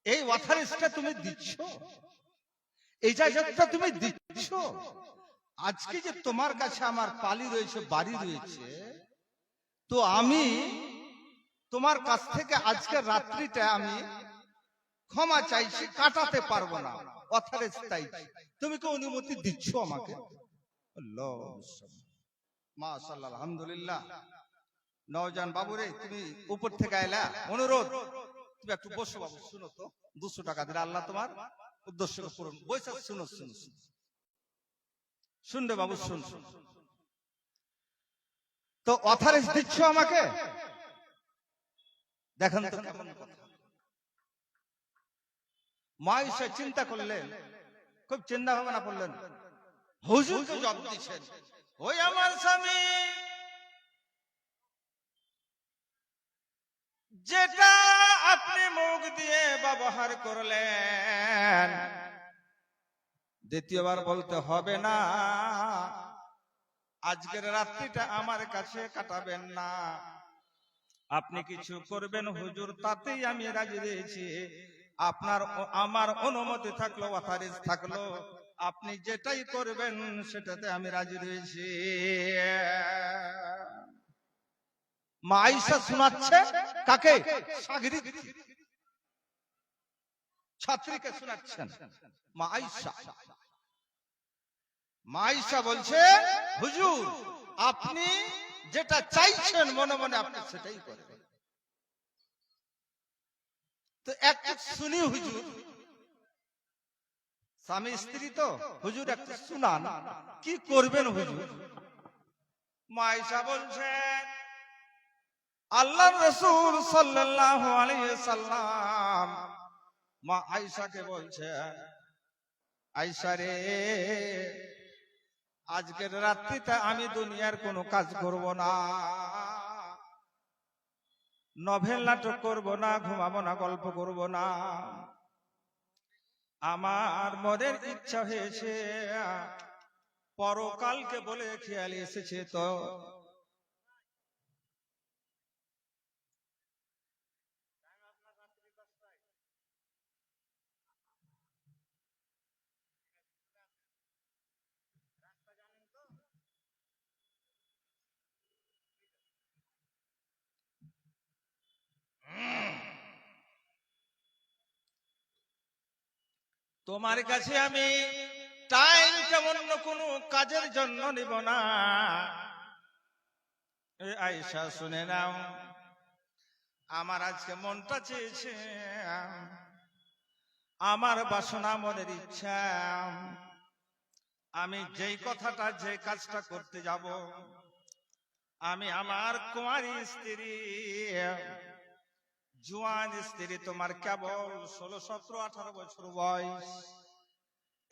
এই অথরিটিটা তুমি দিচ্ছ, এই জায়গাটা তুমি দিচ্ছ, আজকে যে তোমার কাছে আমার পালি রয়েছে, বাড়ি রয়েছে, তো আমি তোমার কাছ থেকে আজকের রাত্রিটা আমি ক্ষমা চাইছি, কাটাতে পারবো না, অথরিটি চাইছি, তুমি কি অনুমতি দিচ্ছ আমাকে? মাশাআল্লাহ, আলহামদুলিল্লাহ। নওজান বাবুরে, তুমি উপর থেকে আইলা, অনুরোধ তুমি একটু বসো বাবু, শুনো তো, 200 টাকা দিলে আল্লাহ তোমার উদ্দেশ্য পূরণ। বসে শুনো, শুনবে বাবু, শুন। তো অথরিটি দিচ্ছ আমাকে? দেখেন তো কেমন কথা। মা আয়েশা চিন্তা করলেন, খুব চিন্তা ভাবনা করলেন, হুজুরকে জবাব দিচ্ছেন, ওই আমার স্বামী যেটা আপনি মুখ দিয়ে ব্যবহার করলেন, দ্বিতীয়বার বলতে হবে না, আজকের রাত্রিটা আমার কাছে কাটাবেন না, আপনি কিছু করবেন হুজুর, তাতেই আমি রাজি রয়েছি। আপনার আমার অনুমতি থাকলো, অথরিটি থাকলো, আপনি যেটাই করবেন সেটাতে আমি রাজি রয়েছি। মা আয়েশা শোনাচ্ছে কাকে? শাগিরিদ, ছাত্রীকে শোনাচ্ছেন মা আয়েশা। মা আয়েশা বলছে, হুজুর আপনি যেটা চাইছেন মনে মনে আপনি সেটাই করবেন, তো একটু শুনি হুজুর, স্বামী স্ত্রী তো, হুজুর একটু শুনান, কি করবেন হুজুর? মা আয়েশা বলছেন, আল্লাহর রাসূল সাল্লাল্লাহু আলাইহি সাল্লাম মা আয়েশাকে বলছেন, আয়েশা রে, আজকের রাত্রিতে আমি দুনিয়ার কোনো কাজ করব না, নভেল নাটক করব না, ঘুমাবো না, গল্প করব না। আমার মনের ইচ্ছা হয়েছে, পরকালকে বলে খেয়াল এসেছে তো তোমার কাছে আমি টাইম তেমন কোনো কাজের জন্য নিব না। এই আয়েশা শুনে নাও, আমার আজকে মনটা চেয়েছে, আমার বাসনা, মনের ইচ্ছা, আমি যেই কথাটা, যে কাজটা করতে যাব, আমি আমার কুমারী স্ত্রী, জুয়ান স্ত্রী, তোমার কেবল 16, 17, 18 বছর বয়স,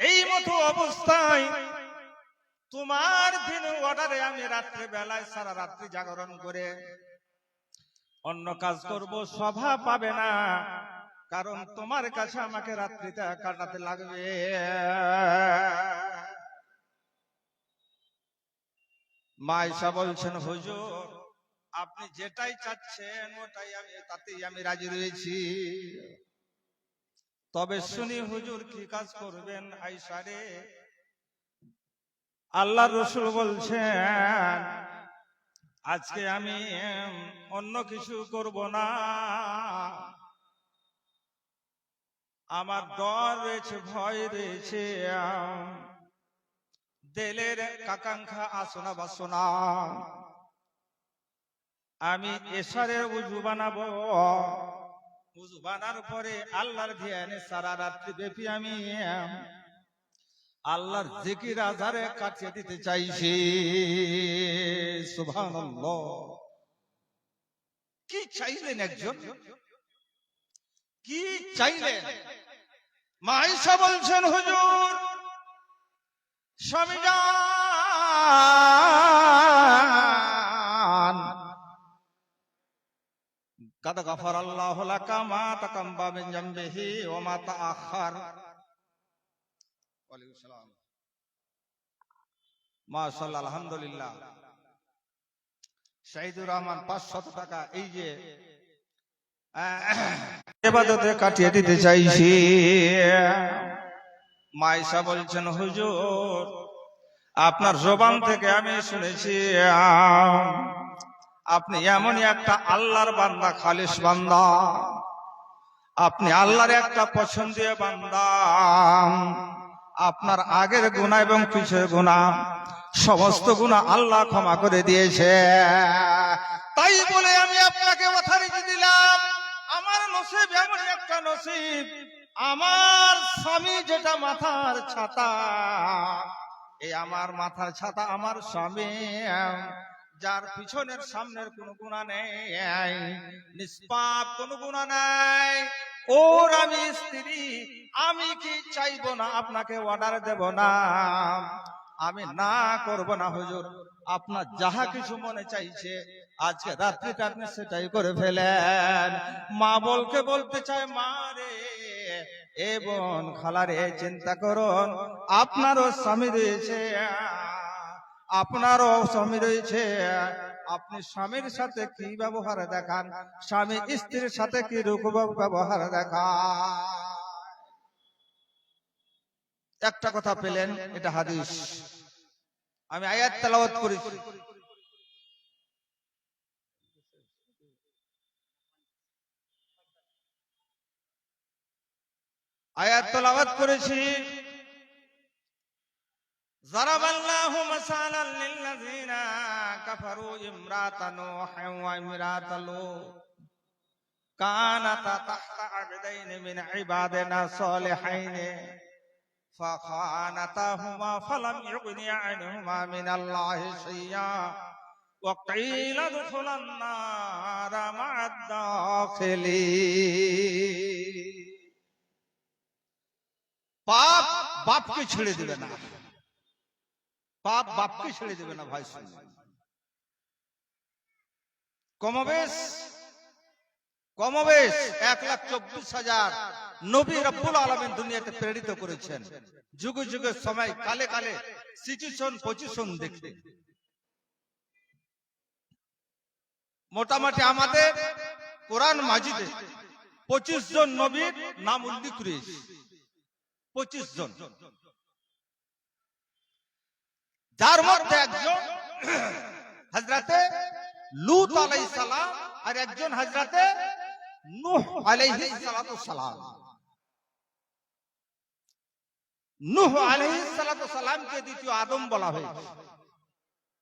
এই মতো অবস্থায় তোমার দিন অর্ডারে আমি রাত্রে বেলায় সারা রাত্রি জাগরণ করে অন্য কাজ করব, সভা পাবে না, কারণ তোমার কাছে আমাকে রাত্রিটা কাটাতে লাগবে। মা আয়েশা বলছেন, হুজুর আপনি যেটাই চাচ্ছেন ওটাই আমি, তাতেই আমি রাজি রয়েছি। তবে শুনি হুজুর কি কাজ করবেন? আয়েশা রে, আল্লাহর রাসূল বলছেন, আজকে আমি অন্য কিছু করব না, আমার ডর রয়েছে, ভয় রয়েছে, দিলের আকাঙ্ক্ষা, আসনা বাসনা, আমি এশারের উজু বানাবো, উজু বানার পরে আল্লাহর ধ্যানে সারা রাত্রি ব্যাপী আমি আল্লাহর জিকির আযারে কাটিয়ে দিতে চাইছি। সুবহানাল্লাহ। কি চাইলেন একজন, কি চাইলেন? মা আয়েশা বলছেন, হুজুর স্বামী জান, কাদ গাফারাল্লাহু লাকা মা তাকাম্বা মিন জামবিহি ওয়া মা তাআখার। ওয়ালাইকুম সালাম। মাশাআল্লাহ, আলহামদুলিল্লাহ। শাহিদুর রহমান 500 টাকা এই যে ইবাদতে কাটিয়ে দিতে চাইছি। মা আয়েশা বলছেন, হুজুর আপনার জবান থেকে আমি শুনেছি আপনি এমনই একটা আল্লাহর বান্দা, খালিস বান্দা, আপনি আল্লাহর একটা পছন্দীয় বান্দা, আপনার আগের গুনাহ এবং পিছের গুনাহ সমস্ত গুনাহ আল্লাহ ক্ষমা করে দিয়েছে। তাই বলে আমি আপনাকে অথরিটি দিলাম, আমার নসিব এমন একটা নসিব, আমার স্বামী যেটা মাথার ছাতা, এই আমার মাথার ছাতা আমার স্বামী, যার পিছনের সামনের কোনো গুনাহ নেই, নিষ্পাপ কোনো গুনাহ নাই, ওর আমি স্ত্রী, আমি কি চাইবো না আপনাকে অর্ডার দেব না, আমি না করব না হুজুর, আপনার যাহা কিছু মনে চাইছে আজকে রাত্রিটা আপনি সেটাই করে ফেলেন। মা বলকে বলতে চায়, মা রে, এ বোন, খালারে, চিন্তা করুন, আপনারও স্বামী রয়েছে, আপনারও স্বামী রয়েছে, আপনি স্বামীর সাথে কি ব্যবহার দেখান, স্বামী স্ত্রীর সাথে কি রূপ ব্যবহার দেখান। একটা কথা পেলেন, এটা হাদিস, আমি আয়াত তেলাওয়াত করেছি। আয়াত তেলাওয়াত করেছি, যারাবাল্লাহু মাসালান লিল্লাযিনা কাফারু ইমরাতা নূহ ওয়া ইমরাতা লূত কানাতা তাহতা আবদাইন মিন ইবাদিনা সালিহাইন فخانتهما فلم يغن عنهما من الله شيئا وقيل ادخلا النار مع الداخلين পাপ বাপকে ছেড়ে দেবে না, পাপ বাপকে ছেড়ে দেবে না। ভাই শুনুন, কমবেশ 1,24,000 নবী রব্বুল আলামিন দুনিয়াতে প্রেরিত করেছেন। যুগে যুগে সময় কালে কালে সিচুয়েশন পজিশন দেখে মোটামুটি আমাদের কোরআন মাজিদে 25 জন নবীর নাম উল্লেখ রয়েছে। 25 জন, যার মধ্যে একজন হযরতে লূত আলাইহিস সালাম আর একজন হযরতে নূহ আলাইহিস সালাতু সালাম। নূহ আলাইহিস সালাতু সালামকে দ্বিতীয় আদম বলা হয়েছে।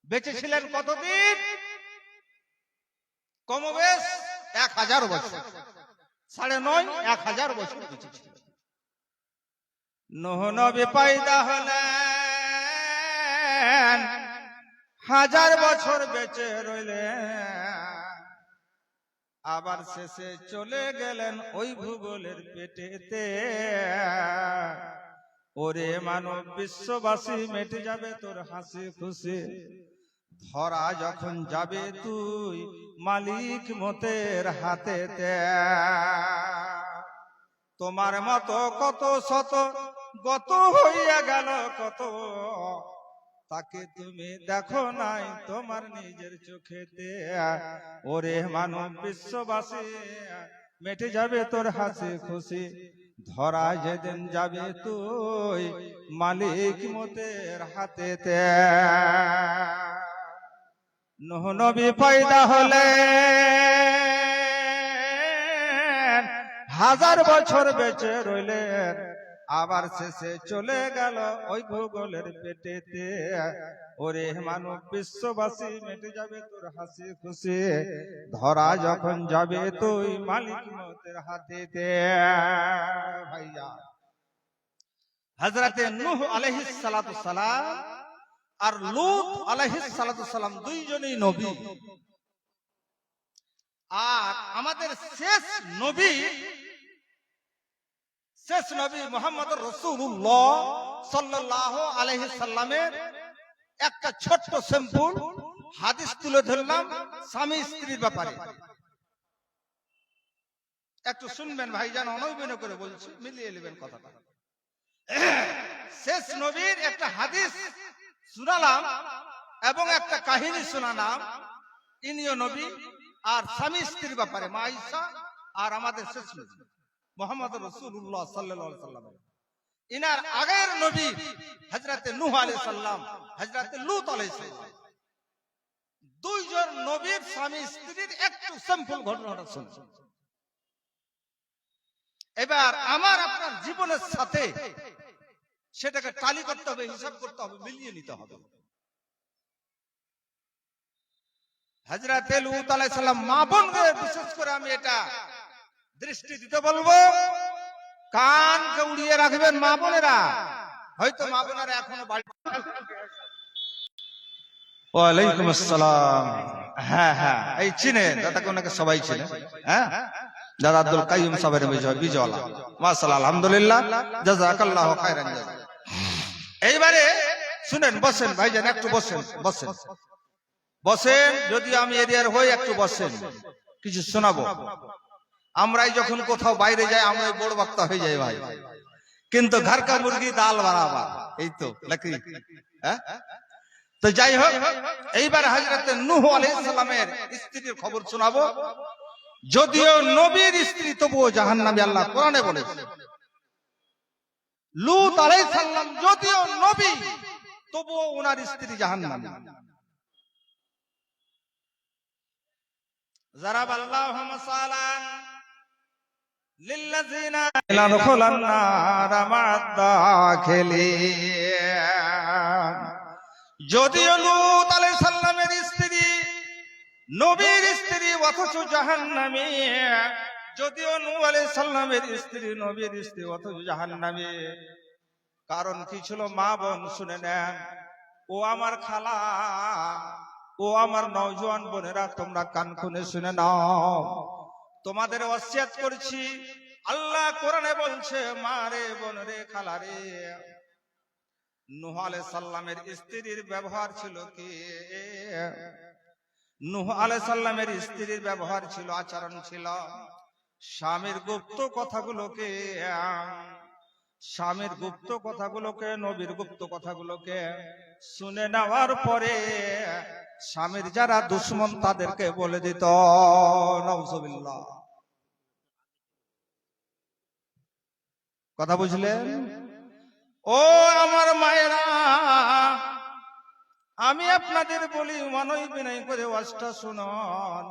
বেঁচে ছিলেন কতদিন? কমবেশ 1000 বছর, 9.5 1000 বছর বেঁচে ছিলেন। নূহ নবী পয়দা হলেন, 1000 বছর বেঁচে রইলেন, আবার শেষে চলে গেলেন ওই ভূগোলের পেটেতে। ওরে মানব বিশ্ববাসী, মেটে যাবে তোর হাসি খুশি, ধরা যখন যাবে তুই মালিক মতের হাতেতে। তোমার মতো কত শত গত হইয়া গেল কত, তাকে তুমি দেখো নাই তোমার নিজের চোখেতে। ওরে মানব বিশ্ববাসী, মেটে যাবে তোর হাসি খুশি, ধরা যেদিন যাবে তুই মালিক মতের হাতেতে। নূহ নবী পয়দা হলেন, 1000 বছর বেঁচে রইলেন, আবার শেষে চলে গেল ওই ভূগোলের পেটেতে। ওরে মানব বিশ্ববাসী, মেটে যাবে তোর হাসি খুশি, ধরা যখন যাবে তুই মালিক মতের হাতেতে। ভাইয়া, হযরতে নূহ আলাইহিস সালাতু সালাম আর লূত আলাইহিস সালাতু সালাম দুইজনই নবী। আর আমাদের শেষ নবী মুহাম্মদ রাসূলুল্লাহ সাল্লাল্লাহু আলাইহি সাল্লামের একটা ছোট্ট স্যাম্পল হাদিস তুলে ধরলাম স্বামী স্ত্রীর ব্যাপারে। একটু শুনবেন ভাইজান, অনৈবিন করে বলছি, মিলিয়ে নেবেন কথাটা। শেষ নবীর একটা হাদিস শুনালাম এবং একটা কাহিনী শোনালাম, ইনিও নবী আর স্বামী স্ত্রীর ব্যাপারে, মা আয়েশা আর আমাদের শেষ নবী মুহাম্মদ রাসূলুল্লাহ সাল্লাল্লাহু আলাইহি সাল্লাম। ইনার আগের নবী হযরতে নূহ আলাইহিস সালাম, হযরতে লূত আলাইহিস সালাম, দুইজন নবীর স্বামী স্ত্রীর একটু স্যাম্পল ঘটনাটা শুনুন। এবার আমার আপনার জীবনের সাথে সেটাকে টালি করতে হবে, হিসাব করতে হবে, মিলিয়ে নিতে হবে। হযরতে লূত আলাইহিস সালাম, মা বোনদের বিশেষ করে আমি এটা দৃষ্টি দিতে বলবো, কানকে উড়িয়ে রাখবেন মা বোনেরা। হয়তো মা বোনেরা এখনো বাড়ি। ওয়ালাইকুম আসসালাম। হ্যাঁ হ্যাঁ, এই চিনে দাদাকে, ওনাকে সবাই চিনে। হ্যাঁ, দাদা আব্দুল কাইয়ুম সাহেবের বিজয়ওয়ালা, মাশাআল্লাহ, আলহামদুলিল্লাহ, জাযাকাল্লাহু খাইরান। এইবারে শুনেন, বসেন ভাইজান, একটু বসেন, বসেন বসেন, যদি আমি এরিয়ার হই একটু বসেন, কিছু শোনাবো। আমরাই যখন কোথাও বাইরে যাই আমরাই বড় বক্তা হয়ে যাই ভাই, কিন্তু ঘর কা মুরগি দাল বারাবার, এই তো নাকি? হ্যাঁ, তো যাই হোক, এইবার হযরতে নূহ আলাইহিস সালামের স্ত্রীর খবর শোনাবো। যদিও নবীর স্ত্রী, তবুও জাহান্নামী, আল্লাহ কোরআনে বলেছে। লূত আলাইহিস সালাম যদিও নবী, তবুও ওনার স্ত্রী জাহান্নামী। যারাবাল্লাহু মাসালান লিল্লাযিনা লাদখুলান নার মা'আদ-দাখিলিন। যদিও লূত আলাইহিস সালামের স্ত্রী, নবীর স্ত্রী, অথচ জাহান্নামী, যদিও নূহ আলাইহিস সালামের স্ত্রী নবীর স্ত্রী অথচ জাহান্নামে। কারণ কি ছিল মা বোন শুনে নেন, ও আমার খালা, ও আমার নওজোয়ান বোনেরা, তোমরা কান খুলে শুনে নাও, তোমাদের ওসিয়ত করছি। আল্লাহ কোরআনে বলছে, মা রে, বোন রে, খালা রে, নূহ আলাইহিস সালামের স্ত্রীর ব্যবহার ছিল কি? নূহ আলাইহিস সালামের স্ত্রীর ব্যবহার ছিল, আচরণ ছিল, স্বামীর গুপ্ত কথাগুলোকে, স্বামীর গুপ্ত কথাগুলোকে, নবীর গুপ্ত কথাগুলোকে শুনে নেওয়ার পরে স্বামীর যারা দুশ্মন তাদেরকে বলে দিত। নাউজুবিল্লাহ। কথা বুঝলেন? ও আমার মায়েরা, আমি আপনাদের বলি, মনই বিনয় করে ওয়াজটা শুনুন।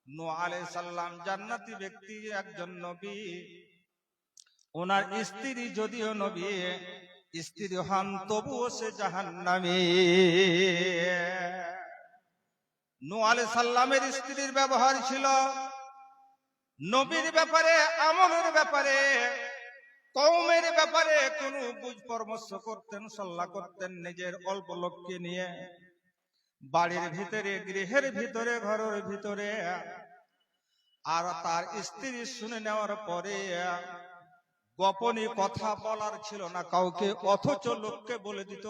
নূহ আলাইহিস সালাম জান্নাতি ব্যক্তি, একজন নবী। ওনার স্ত্রী যদিও নবী স্ত্রী হন, তবুও সে জাহান্নামী। নূহ আলাইহিস সালামের স্ত্রীর ব্যবহার ছিল নবীর ব্যাপারে, আমলের ব্যাপারে, কওমের ব্যাপারে কোনো বুঝ পরামর্শ করতেন, সাল্লাহ করতেন নিজের অল্প লোককে নিয়ে, বাড়ির ভিতরে, গৃহের ভিতরে, ঘরের ভিতরে। আর তার স্ত্রী শুনে নেওয়ার পরে গোপনে কথা বলার ছিল না কাউকে, অথচ লোককে বলে দিত,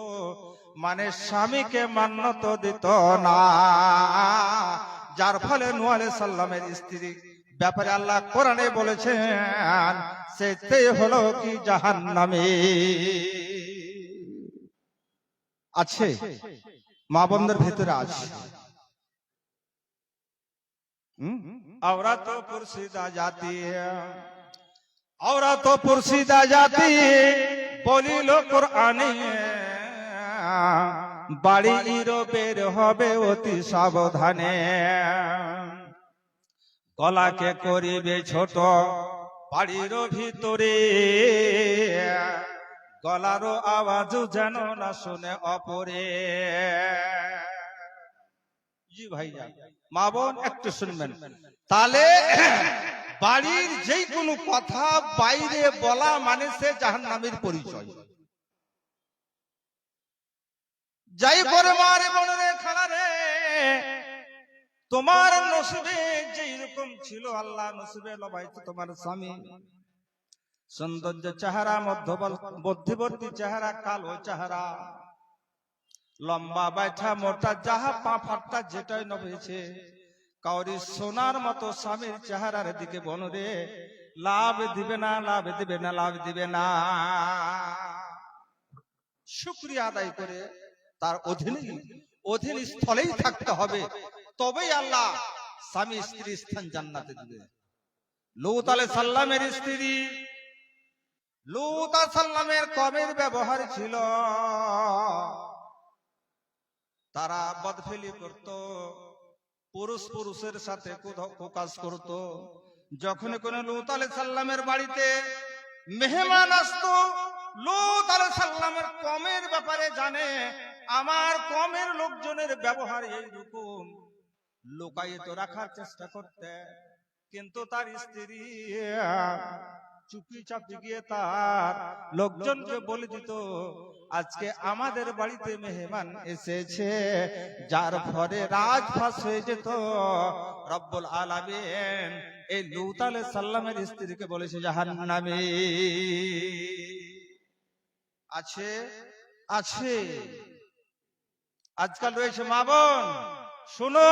মানে স্বামীকে মান্যত দিত না। যার ফলে নূহ আলাইহিস সালামের স্ত্রী ব্যাপারে আল্লাহ কোরআনে বলেছেন, সেটাই হলো কি জাহান্নামী। আছে মা বোনদের ভিতরে আছে। औरत पुरसिदा जाती है, औरत पुरसिदा जाती বলিল কোরআনে, বাড়ির বের হবে অতি সাবধানে, গলাকে করিবে ছোট বাড়ির ভিতরে, গলারও আওয়াজ যেন না শুনে অপরে। জি ভাইয়া, মা বোন একটু শুনবেন। তাহলে বাড়ির যে কোনো কথা বাইরে বলা মানে সে জাহান্নামীর পরিচয়। যাই করে মারে বোনরে, খালা রে, তোমার নসিবে যেই রকম ছিল, আল্লাহ নসিবে লবাইছে তোমার স্বামী। সৌন্দর্য চেহারা, মধ্যবর্তী চেহারা, কালো চেহারা, লম্বা বাইঠা মোটা, যাহা পা ফাটটা যেটাই ন হয়েছে, কাউরি সোনার মতো স্বামীর চেহারার দিকে বনরে লাভ দিবে না, লাভ দিবে না, লাভ দিবে না। শুকরিয়া আদায় করে তার অধীন স্থলেই থাকতে হবে, তবেই আল্লাহ স্বামী স্ত্রী স্থান জান্নাতে দিবে। লূত আলাইহিস সালামের স্ত্রী, লূত আলাইহিস সালামের কমের ব্যবহার ছিল, তারা বদফেলি করত, পুরুষের সাথে কাজ করত। যখন কোন লূত আলাইহিস সালামের বাড়িতে মেহমান আসতো, লূত আলাইহিস সালামের কমের ব্যাপারে জানে, আমার কমের লোকজনের ব্যবহার এইরকম, লুকায়িত রাখার চেষ্টা করতে। কিন্তু তার স্ত্রী চুপি চাপি গিয়ে তার লোকজনকে বলে দিত, আজকে আমাদের বাড়িতে মেহমান এসেছে, যার ফলে রাজ ফাঁস হয়ে যেত। রব্বুল আলামিন এই লূত আলাইহিস সালামের স্ত্রীকে বলেছে জাহান্নামী। আছে আছে আজকাল রয়েছে। মা বোন শুনো,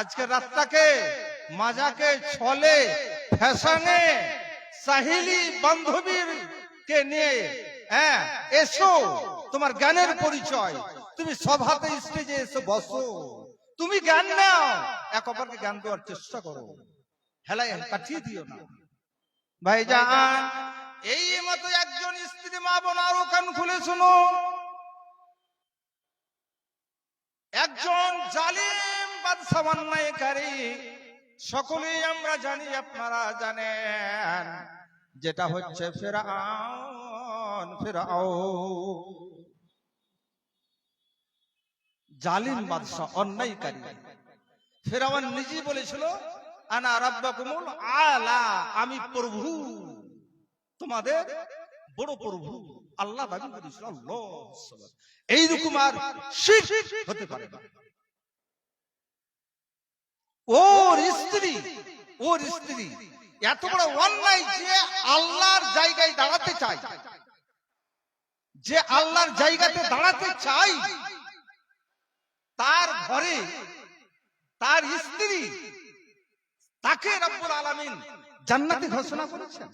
আজকে রাতটাকে মাজাকে, ছলে, ফ্যাশনে, সাহেলি বান্ধবীর কে নিয়ে এসো, তোমার জ্ঞানের পরিচয়, তুমি সভাতে স্টেজে এসে বসো, তুমি জ্ঞান নাও, এক অপরকে জ্ঞান দেওয়ার চেষ্টা করো, হেলায় কাটিয়ে দিও না। ভাইজান, এই মতো একজন স্ত্রী, মা বোন আরো কান খুলে শুনো, একজন জালিম বাদশা অন্যায়কারী, সকলেই আমরা জানি, আপনারা জানেন, যেটা হচ্ছে ফিরআউন। জালিম বাদশা, অন্যায়কারী। ফিরআউন নিজেই বলেছিল, আনা রাব্বাকুমুল আলা, আমি প্রভু, তোমাদের বড় প্রভু। আল্লাহ দাবি করেছিল। আল্লাহু আকবার। এইরকম আর শিরক হতে পারে না। ওর স্ত্রী এত বড় অন্যায় যে আল্লাহর জায়গায় দাঁড়াতে চায়, যে আল্লাহর জায়গাতে দাঁড়াতে চাই, তার ঘরে তার স্ত্রী, তাকে রব্বুল আলামিন জান্নাতে ঘোষণা করেছেন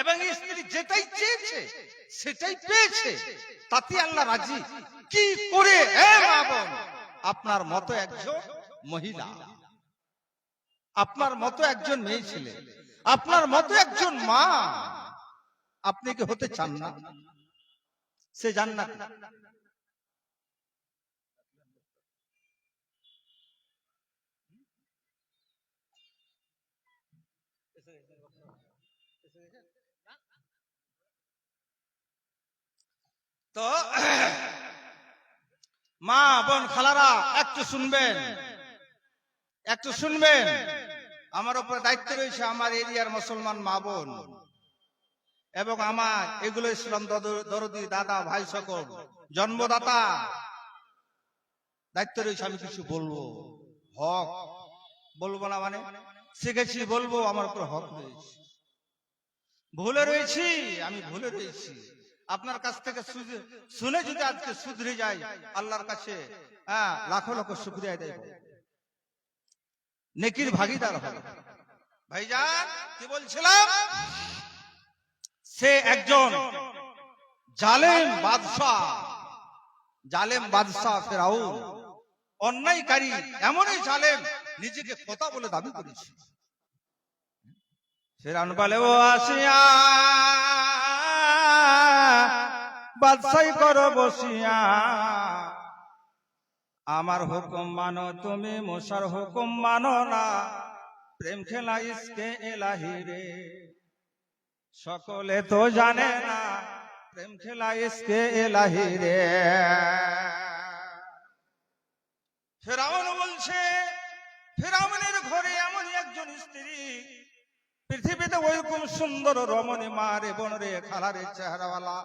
এবং স্ত্রী যেটাই চেয়েছে সেটাই পেয়েছে, তাতে আল্লাহ রাজি। কি করে মা বোন, আপনার মতো একজন মহিলা, আপনার মতো একজন মেয়ে ছেলে, আপনার মতো একজন মা, আপনি কি হতে চান না সে জান্নাত? তো মা বোন খালারা একটু শুনবেন, একটু শুনবেন। আমার উপরে দায়িত্ব রয়েছে আমার এরিয়ার মুসলমান মা বোন এবং আমার এগুলো ইসলাম দরদি দাদা ভাই সকল জন্মদাতা, দায়িত্ব রয়েছে। আমি কিছু বলবো, হক বলবো না মানে শিখেছি বলবো, আমার উপর হক রয়েছে। ভুলে রয়েছি, আমি ভুলে রয়েছি। আপনার কাছ থেকে শুনে যদি আজকে শুধরে যাই, আল্লাহর কাছে লাখো লাখো শুকরিয়া দেব, নেকির ভাগীদার হবে। ভাইজান কি বলছিলাম, সে একজন জালেম বাদশা ফেরাউন, অন্যায়কারী, এমনই জালেম নিজেকে খোদা বলে দাবি করেছে। ফেরাউন বলে, ও আসিয়া বাদশাই করো বসিয়া, আমার হুকুম মানো তুমি, মুসার হুকুম মানো না, প্রেম খেলা ইসকে এলাহি রে, সকলে তো জানে না, প্রেম খেলা ইসকে এলাহি রে। ফেরাউন বলছে, ফেরাউনের ঘরে এমন একজন স্ত্রী, পৃথিবীতে ওইরকম সুন্দর রমণী মা রে বোন রে খালারে চেহারাওয়ালা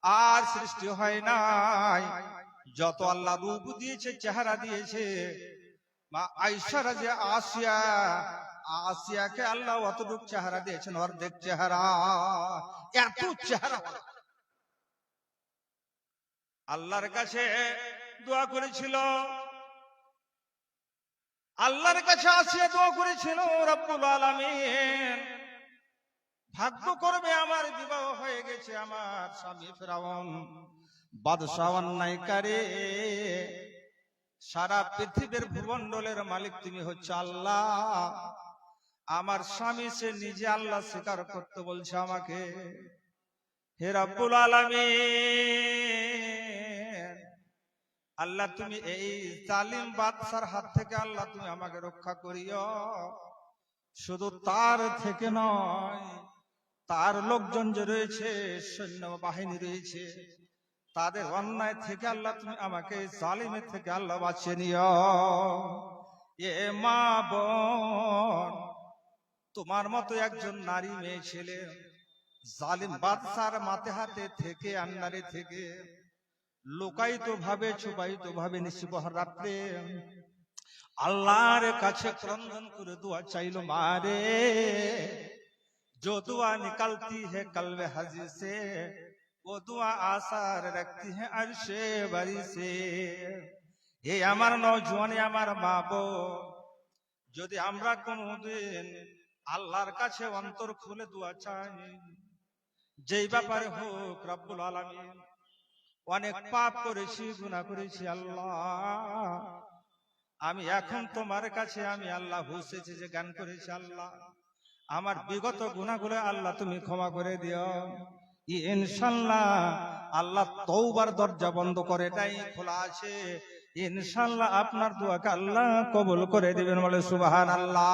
আর সৃষ্টি হয় নাই। যত আল্লাহ রূপ দিয়েছে, চেহারা দিয়েছে, মা আয়েশা যে আসিয়াকে আল্লাহ অতটুক চেহারা দিয়েছেন, অর্ধেক চেহারা, এত চেহারা। আল্লাহর কাছে দোয়া করেছিল, আল্লাহর কাছে আসিয়া দোয়া করেছিল, রব্বুল আলামিন ভাগ্য করবে আমার বিবাহ হয়ে গেছে, আমার স্বামী ফেরাউন বাদশা অন্যায়কারী, সারা পৃথিবীর ভূমণ্ডলের মালিক তুমি হচ্ছে আল্লাহ। আমার স্বামী সে নিজে আল্লাহ স্বীকার করতে বলছে আমাকে, হে রব্বুল আলামিন, আল্লাহ তুমি এই জালিম বাদশার হাত থেকে আল্লাহ তুমি আমাকে রক্ষা করিও। শুধু তার থেকে নয়, তার লোকজন যে রয়েছে, সৈন্য বাহিনী রয়েছে, তাদের অন্যায় থেকে আল্লাহ তুমি আমাকে জালিমের থেকে আল্লাহ বাঁচিয়ে নিও। এ মা বোন, তোমার মতো একজন নারী মেয়ে ছেলে জালিম বাদশার মাথে হাতে থেকে, আন্নারে থেকে লুকায়িত ভাবে, ছুপায়িত ভাবে নিশিবহর রাত্রে আল্লাহর কাছে ক্রন্দন করে দোয়া চাইলো, মারে जो दुआ निकलती है कल्बे हाजी से, वो दुआ आसार रखती है अर्शे बरी से। हे আমার নওজোয়ান, আমার মা বোন, যদি আমরা কোনদিন আল্লাহর কাছে অন্তর খুলে দোয়া চাই, যেই ব্যাপারে হোক, রব্বুল আলামিন অনেক পাপ করেছি, গুনাহ করেছি, আল্লাহ আমি এখন তোমার কাছে আমি আল্লাহ হুসেছি যে গান করেছি, আল্লাহ আমার বিগত গুনাহগুলো আল্লাহ তুমি ক্ষমা করে দিও। ইনশাআল্লাহ আল্লাহ তওবার দরজা বন্ধ করে নাই, খোলা আছে। ইনশাআল্লাহ আপনার দোয়াকে আল্লাহ কবুল করে দিবেন, বলে সুবহানাল্লাহ।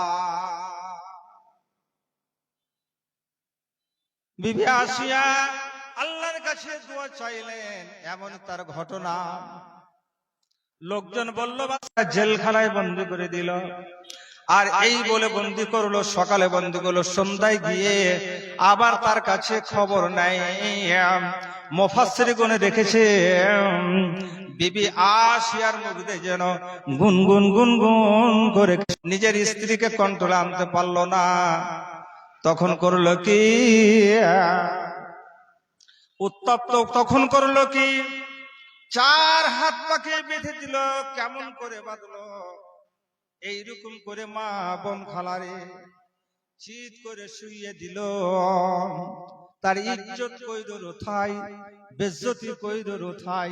বিবি আসিয়া আল্লাহর কাছে দোয়া চাইলেন, এমন তার ঘটনা, লোকজন বলল বাচ্চা জেলখানায় বন্দী করে দিল, আর এই বলে বন্দি করলো, সকালে বন্দি করলো, সন্ধ্যায় গিয়ে আবার তার কাছে খবর নাই। মুফাসসিরগণ রেখেছে বিবি আসিয়ার মুখে যেন গুনগুন গুনগুন করে, নিজের স্ত্রীকে কন্ট্রোলে আনতে পারলো না। তখন করলো কি উত্তপ্ত, তখন করলো কি 4 হাত পাকে বেঁধে দিল। কেমন করে বাঁধলো? এইরকম করে মা বোন খালারে চিৎ করে শুইয়ে দিল। তার ইজ্জত কইর উঠাই, বেজ্জতি কইর উঠাই।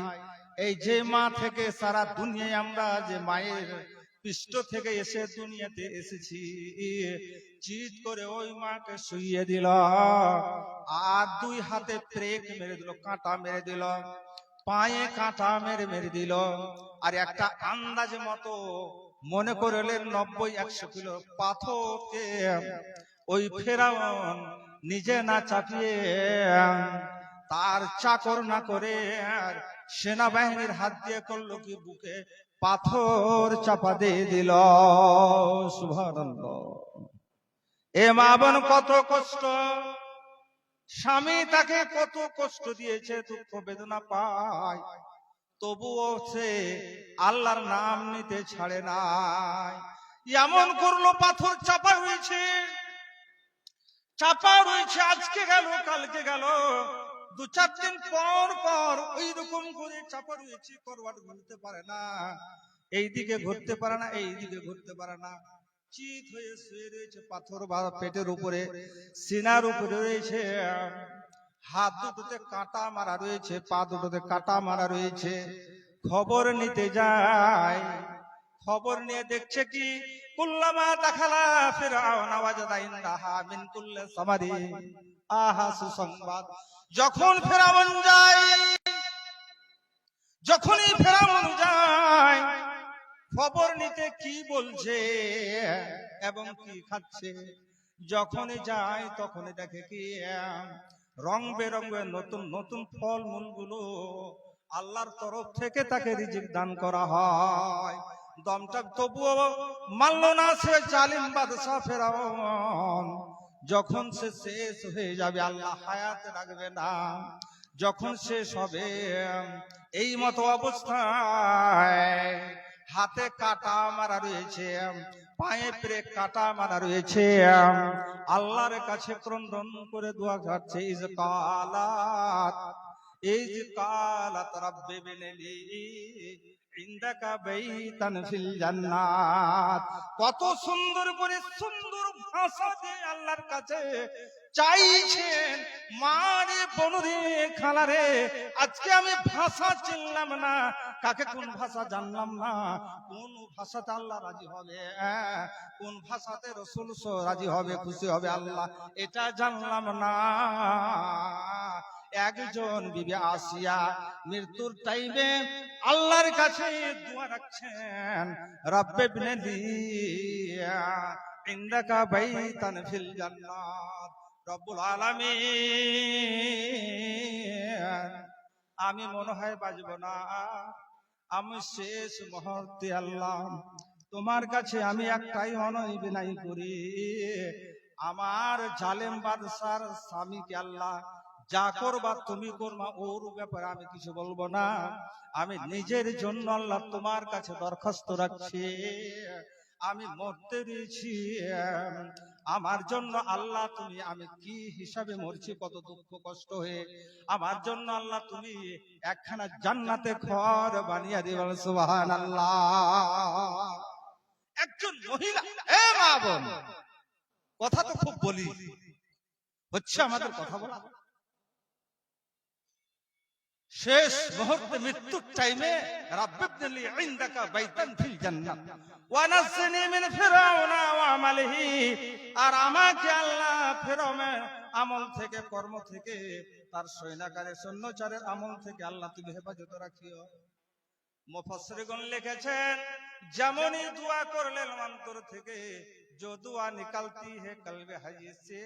এই যে মা থেকে সারা দুনিয়ায় আমরা যে মায়ের পৃষ্ঠ থেকে এসে দুনিয়াতে এসেছি, চিৎ করে ওই মাকে শুইয়ে দিল। আর 2 হাতে প্রেক মেরে দিল, কাঁটা মেরে দিল, পায়ে কাঁটা মেরে মেরে দিল। আর একটা আন্দাজ মতো মনে করলেন 90-100 কিলো পাথরকে ওই ফেরাউন নিজে না চাপিয়ে তার চাকর না করে আর সেনাবাহিনীর হাত দিয়ে করলো কি বুকে পাথর চাপা দিয়ে দিল। সুবহানাল্লাহ। এ মা বোন কত কষ্ট, স্বামী তাকে কত কষ্ট দিয়েছে, দুঃখ বেদনা পায়, তবুও সে আল্লাহর নাম নিতে ছাড়ে নাই। এমন করলো পাথর চাপা হয়েছে, চাপা রয়েছে, আজকে গেল কালকে গেল, 2-4 দিন পর পর ওই রকম করে চাপা রয়েছে। করওয়াট ঘুরতে পারে না, এইদিকে ঘুরতে পারে না, এইদিকে ঘুরতে পারে না, চিত হয়ে শুয়ে রয়েছে পাথর পেটের উপরে, সিনার উপরে রয়েছে। হাত দুটোতে কাঁটা মারা রয়েছে, পা দুটোতে কাঁটা মারা রয়েছে। খবর নিতে যায়, খবর নিয়ে দেখছে কি কুল্লামা দাখালা ফিরআউন ওয়াজাদা ইনদাহা মিন কুল্লি সামারি। আহা সুসংবাদ! যখন ফেরাউন যায়, যখনই ফেরাউন যায় খবর নিতে কি বলছে এবং কি খাচ্ছে, যখনই যায় তখনই দেখে কি রং বেরঙের নতুন নতুন ফল মূল গুলো আল্লাহর তরফ থেকে তাকে রিজিক দান করা হয়। দমটা তবুও মানল না সে জালিম বাদশা ফেরাউন। যখন সে শেষ হয়ে যাবে, আল্লাহ হায়াতে রাখবে না, যখন শেষ হবে এই মতো অবস্থায় হাতে কাটা মারা রয়েছে, পায়ে প্রেক কাটা মারা রয়েছে, আল্লাহর কাছে ক্রন্দন করে দোয়া করছে। ইজ কালাত রাব্বি বিনলি ইনদাকা বাইতান ফিল জান্নাত। কত সুন্দর করে সুন্দর ভাষা দিয়ে আল্লাহর কাছে চাইছেন, মারে বনুরে খালারে আজকে আমি ভাষা চিনলাম না, কাকে কোন ভাষা জানলাম না, কোন ভাষাতে আল্লাহ রাজি হবে, কোন ভাষাতে রাসূল রাজি হবে, খুশি হবে আল্লাহ, এটা জানলাম না। একজন বিবি আসিয়া মৃত্যুর টাইমে আল্লাহর কাছে দোয়া রাখছেন, রব্বে বিনলি ইনদাকা বাইতান ফিল জান্নাত। রব্বুল আলামিন, আমি মনে হয় বাঁচব না, আমি শেষ মুহূর্তে আল্লাহ তোমার কাছে আমি একটাই অনয় বিনয় করি, আমার জালেম বাদশার স্বামীকে আল্লাহ যা করবা তুমি করবা, ওর ব্যাপারে আমি কিছু বলবো না। আমি নিজের জন্য আল্লাহ তোমার কাছে দরখাস্ত রাখছি, আমি মরতে দিয়েছি, আমার জন্য আল্লাহ তুমি, আমি কি হিসাবে মরছি, কত দুঃখ কষ্ট হয়ে, আমার জন্য আল্লাহ তুমি একখানা জান্নাতে ঘর বানিয়ে দিবেন। সুবহানাল্লাহ। একজন মহিলা, এ মা বোন, কথা তো খুব বলি, হচ্ছে আমাদের কথা বলা, শেষ মুহূর্তে মৃত্যুর টাইমে রব্বে ইবনিলি ইনদাকা বাইতান ফিল জান্নাত ওয়া নাসনি মিন ফিরাউনা ওয়া আমালিহি, আর আমাকে আল্লাহ ফিরাউনের আমল থেকে, কর্ম থেকে, তার সৈন্যকারের সৈন্যচারের আমল থেকে আল্লাহ তুমি হেফাজত রাখিও। মুফাসসিরগণ লিখেছেন, যেমনই দোয়া করলেন অন্তর থেকে, जो दुआ निकलती है कल्बे हजी से,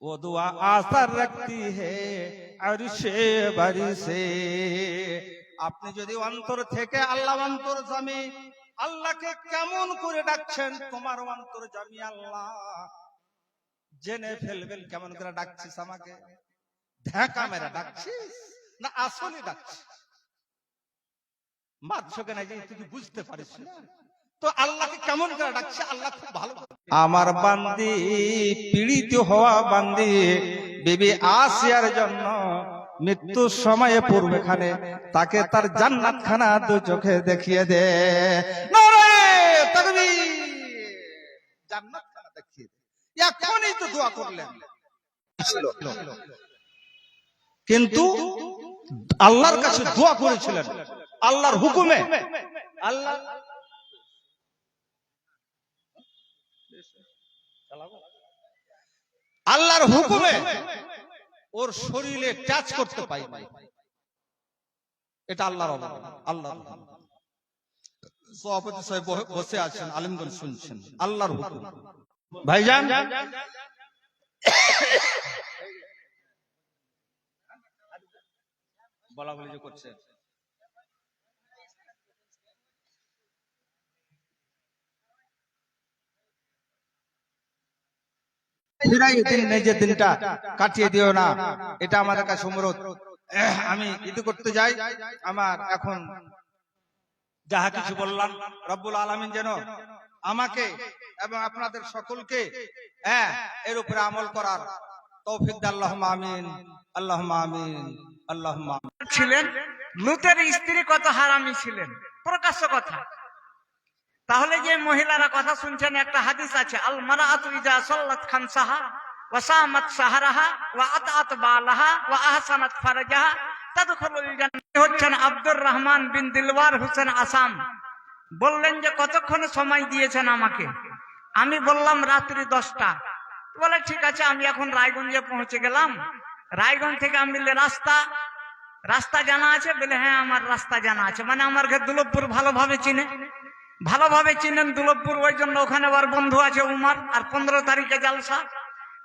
वो दुआ आसर रखती है अर्शे बरी से। আপনি যদি অন্তর থেকে আল্লাহ অন্তর জামি আল্লাহকে কেমন করে ডাকছেন তোমার অন্তর জামি আল্লাহ জেনে ফেলবেন। কেমন করে ডাকছিস আমাকে? ঢাকা মেরা ডাকছিস না আসলে ডাকছিস? মাঝখানে নাই যে তুই বুঝতে পারিস না তো আল্লাহকে কেমন করে ডাকছে আল্লাহ খুব ভালো। আমার বান্দি পীড়িত হওয়া বান্দি বিবি আসিয়ার জন্য মৃত্যুর সময়ে পূর্বেখানে তাকে তার জান্নাত খানা দু চোখে দেখিয়ে দে। নারায়ে তাকবীর! জান্নাত খানা দেখিয়ে দে। এখনই তো দোয়া করলেন, কিন্তু আল্লাহর কাছে দোয়া করেছিলেন আল্লাহর হুকুমে। আল্লাহ আল্লাহর হুকুমে ওর শরীরে টাচ করতে পাই নাই। এটা আল্লাহর অবদান। আল্লাহর সভাপতি সাহেব বসে আছেন, আলেমগণ শুনছেন, আল্লাহর হুকুম। ভাইজান বলা বলি যে করছে নিজের দিনটা কাটিয়ে দিও না, এটা আমাদের কাছে অনুরোধ। আমি ইতি করতে যাই। আমার এখন যাহা কিছু বললাম রব্বুল আলামিন যেন আমাকে এবং আপনাদের সকলকে এর উপরে আমল করার তৌফিক দেন। আল্লাহুম্মা আমিন, আল্লাহুম্মা আমিন, আল্লাহুম্মা আমিন। ছিলেন লুতের স্ত্রী কত হারামি ছিলেন, প্রকাশ্য কথা। তাহলে যে মহিলারা কথা শুনছেন, একটা হাদিস আছে, আল মারাআতু ইজা সাল্লাত খামসাহা ওয়া সামাত সাহারাহা ওয়া আতাআত বালাহা ওয়া আহসানাত ফারজাহা তাদখুলুল জান্নাহ। হচ্ছেন আব্দুর রহমান বিন দিলওয়ার হোসেন আসাম। বললেন যে কতক্ষণ সময় দিয়েছেন আমাকে? আমি বললাম রাত্রি 10টা। বলে ঠিক আছে, আমি এখন রায়গঞ্জে পৌঁছে গেলাম। রায়গঞ্জ থেকে আমি বললে রাস্তা জানা আছে? বলে হ্যাঁ আমার রাস্তা জানা আছে। মানে আমার ঘর দুলভপুর ভালোভাবে চিনেন দুলভপুর, ওই জন্য ওখানে আবার বন্ধু আছে উমার, আর 15 তারিখে জালসা,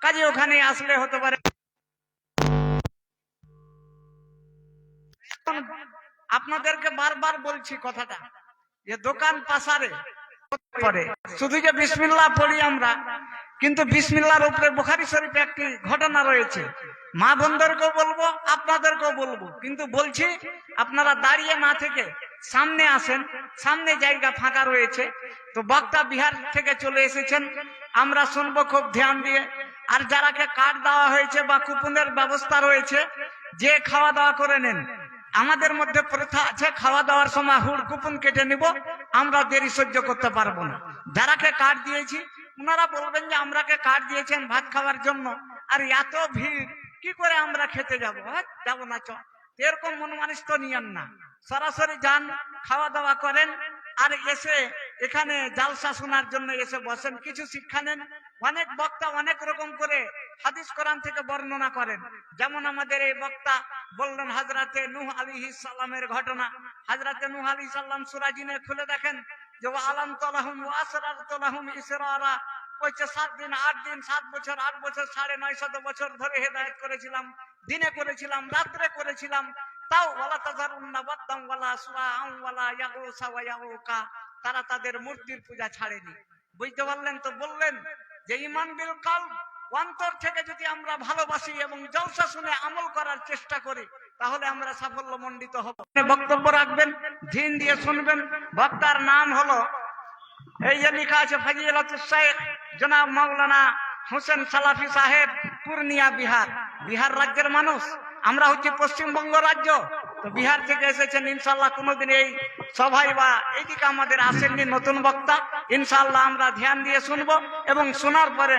কাজে ওখানে আসলে হতে পারে। আপনাদেরকে বারবার বলছি কথাটা, যে দোকান পাসারে পরে শুধু যে বিসমিল্লাহ পড়ি আমরা, কিন্তু বিসমিল্লাহর উপরে বুখারী শরীফে একটি ঘটনা রয়েছে। মা বোনদেরকেও বলবো, আপনাদেরকেও বলবো, কিন্তু বলছি আপনারা দাঁড়িয়ে না থেকে সামনে আসেন, সামনে জায়গা ফাঁকা রয়েছে। তো বক্তা বিহার থেকে চলে এসেছেন, আমরা শুনবো খুব ধ্যান দিয়ে। আর যারাকে কার্ড দেওয়া হয়েছে বা কুপনের ব্যবস্থা রয়েছে, যে খাওয়া দাওয়া করে নেন। আমাদের মধ্যে প্রথা আছে, খাওয়া দাওয়ার সময় হুড় কুপন কেটে নিব, আমরা দেরি সহ্য করতে পারবো না। যারাকে কার্ড দিয়েছি ওনারা বলবেন যে আমরাকে কার্ড দিয়েছেন ভাত খাওয়ার জন্য, আর এত ভিড় কি করে আমরা খেতে যাবো, যাবো না চ। এরকম মন মানিস নিয়েন না, সরাসরি যান, খাওয়া দাওয়া করেন, আর এসে এখানে জালসা শোনার জন্য এসে বসেন, কিছু শিক্ষা নেন। অনেক বক্তা অনেক রকম করে হাদিস কোরআন থেকে বর্ণনা করেন। যেমন আমাদের এই বক্তা বললেন হযরতে নূহ আলাইহিস সালামের ঘটনা। হযরতে নূহ আলাইহিস সালাম সূরা জিনে খুলে দেখেন যে আলাম তালাহুম ওয়া আসরারতুলাহুম ইসরারা, কইছে 7 দিন 8 দিন 7 বছর 8 বছর 950 বছর ধরে হেদায়েত করেছিলাম, দিনে করেছিলাম, রাত্রে করেছিলাম, তাও ওয়ালা তাজারুন্না ওয়াদাম ওয়ালা সুআআম ওয়ালা ইয়াগুসা ওয়া ইয়াউকা, তারা তাদের মূর্তির পূজা ছাড়েনি। বুঝতে পারলেন? তো বললেন যে ঈমান বিল কলব, অন্তর থেকে যদি আমরা ভালোবাসি এবং জলসা শুনে আমল করার চেষ্টা করি, তাহলে আমরা সাফল্যমণ্ডিত হব। বক্তব্য রাখবেন, ধ্যান দিয়ে শুনবেন। বক্তার নাম হলো, এই যে লেখা আছে, ফজিলাতুস শেখ জনাব মাওলানা হোসেন সালাফি সাহেব, পূর্ণিয়া বিহার। বিহার রাজ্যের মানুষ, আমরা হচ্ছে পশ্চিমবঙ্গ রাজ্য। তো বিহার থেকে এসেছেন। ইনশাল্লাহ কোনোদিন এই সভায় বা এইদিকে আমাদের আসেননি নতুন বক্তা। ইনশাল্লাহ আমরা ধ্যান দিয়ে শুনবো, এবং শোনার পরে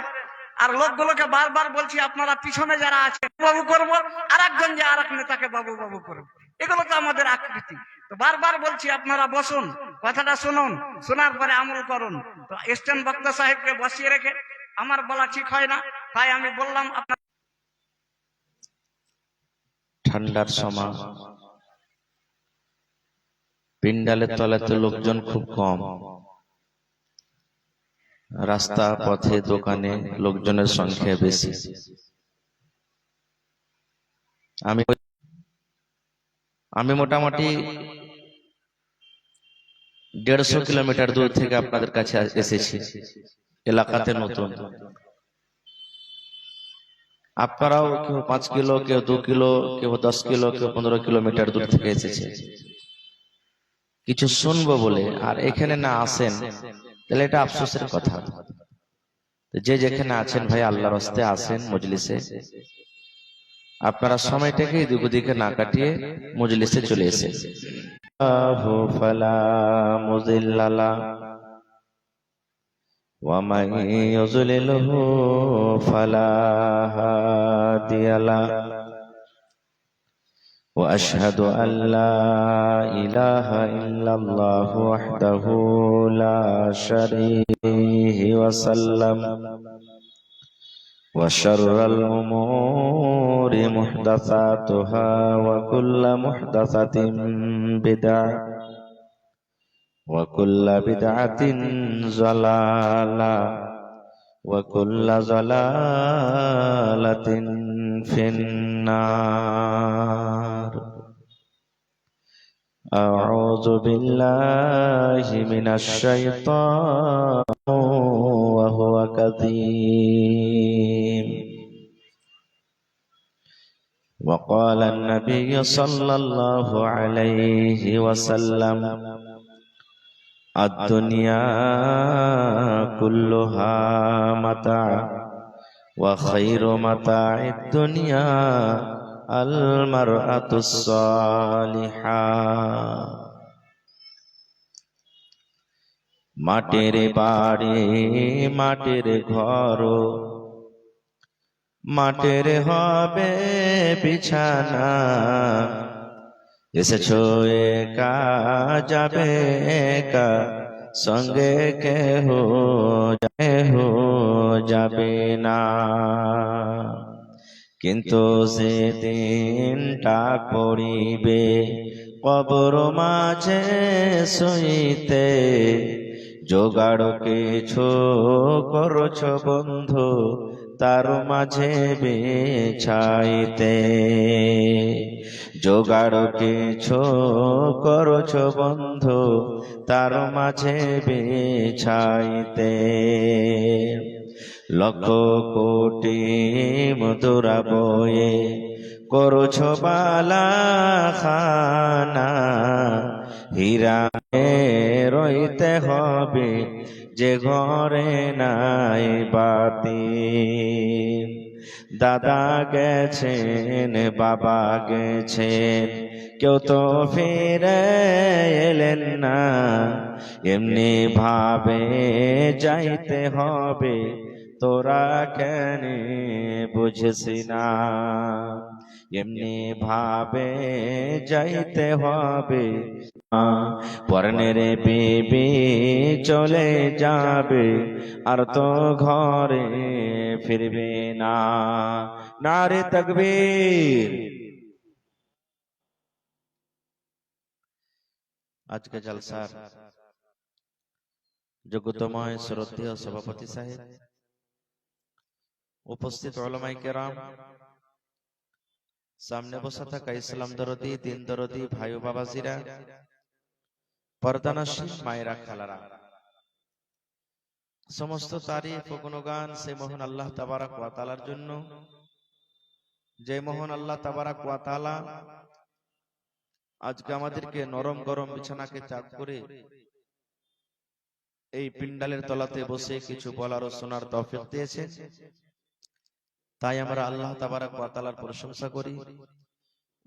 আর লোকগুলোকে বারবার বলছি, আপনারা পিছনে যারা আছে বাবু করবো, আর একজন যে আর এক নেতাকে বাবু বাবু করবো, এগুলো তো আমাদের আকৃতি। তো বারবার বলছি আপনারা বসুন, কথাটা শুনুন, শোনার পরে আমল করুন। তো স্ট্যান্ড বক্তা সাহেবকে বসিয়ে রেখে আমার বলা ঠিক হয় না, তাই আমি বললাম আপনার। ঠান্ডার সময় পিন্ডালের তলাতে লোকজন খুব কম, রাস্তা পথে দোকানে লোকজনের সংখ্যা বেশি। আমি মোটামুটি 150 কিলোমিটার দূর থেকে আপনাদের কাছে এসেছি, এলাকাতে নতুন। আপনারাও কেউ 5 কিলো, কেউ 2 কিলো, কেউ 10 কিলো, কেউ 15 কিলোমিটার দূর থেকে এসেছে কিছু শুনবো বলে, আর এখানে না আসেন তাহলে এটা আফসোসের কথা। যে যেখানে আছেন ভাই, আল্লাহর রাস্তায় আসেন মজলিসে, আপনারা সময়টাকে এদিক ওদিকে না কাটিয়ে মজলিসে চলে এসে ফালা মুযিল্লা লা ওয়া মান ইউযলিলহু ফালা হাদিয়া লা ওয়া আশহাদু আল লা ইলাহা ইল্লাল্লাহু ওয়াহদাহু লা শারীকা ওয়া সাল্লাম وشر الأمور محدثاتها وكل محدثة بدعة وكل بدعة ضلالة وكل ضلالة في النار. أعوذ بالله من الشيطان وهو كظيم. وقال النبي صلى الله عليه وسلم الدنيا كلها متاع وخير متاع الدنيا المرأة الصالحة. মাটির বাড়ি মাটির ঘর, মাটির হবে বিছানা, এসেছো একা যাবে একা, সঙ্গে কেহ যাবে না। কিন্তু সেদিনটা পড়িবে কবর মাঝে শুইতে, জোগাড় কিছু করছ বন্ধু তার মাঝে বিছাইতে, জোগাড় কিছু করছ বন্ধু তার মাঝে বিছাইতে। লক্ষ কোটি মধুরা বয়ে করছ বালা খানা, হীরা রইতে হবে যে ঘরে নাই বাতি। দাদা গেছেন বাবা গেছেন কেউ তো ফিরে এলেন না, এমনি ভাবে যাইতে হবে তোরা কেন বুঝছি না, এমনি ভাবে যাইতে হবে। পরনের বিবি চলে যাবে আর তো ঘরে ফিরবে না। নারে তাকবীর। আজকে জলসার যোগ্যতময় শ্রদ্ধেয় সভাপতি সাহেব, উপস্থিত উলামায়ে কেরাম, সামনে বসা থাকা ইসলাম দরদি দিন দরদি ভাই ও বাবাজিরা, পর্দানশীল মায়েরা খালারা, সমস্ত তারিফ ও গুণগান সেই মহান আল্লাহ তাবারাক ওয়া তাআলার জন্য, যে মহান আল্লাহ তাবারাক ওয়া তাআলা আজকে আমাদেরকে নরম গরম বিছানাকে ত্যাগ করে এই পিন্ডালের তলাতে বসে কিছু বলার ও শোনার তৌফিক দিয়েছেন। তাই আমরা আল্লাহ তাবারাক ওয়া তাআলার প্রশংসা করি।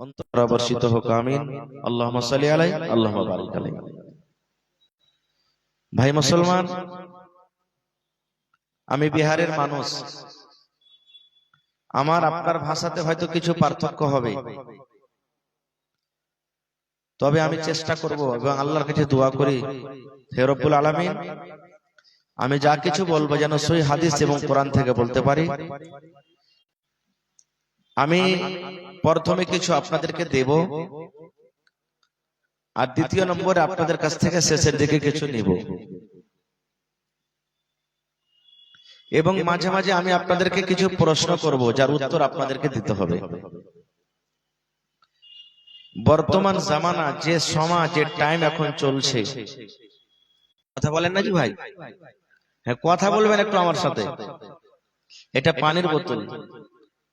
অন্তরে বর্ষিত হোক আমিন। আল্লাহুম্মা সাল্লি আলাইহি আল্লাহুম্মা বারিক আলাইহি। ভাই মুসলমান, আমি বিহারের মানুষ, আমার আপনার ভাষাতে হয়তো কিছু পার্থক্য হবে, তবে আমি চেষ্টা করব এবং আল্লাহর কাছে দোয়া করি, হে রব্বুল আলামিন, আমি যা কিছু বলবো যেন সহিহ হাদিস এবং কোরআন থেকে বলতে পারি। আমি প্রথমে কিছু আপনাদেরকে দেব, আর দ্বিতীয় নম্বরে আপনাদের কাছ থেকে শেষের দিকে কিছু নিব, এবং মাঝে মাঝে আমি আপনাদেরকে কিছু প্রশ্ন করব যার উত্তর আপনাদেরকে দিতে হবে। বর্তমান জামানা, যে সমাজ, যে টাইম এখন চলছে, কথা বলেন নাকি ভাই? হ্যাঁ, কথা বলবেন একটু আমার সাথে। এটা পানির বোতল,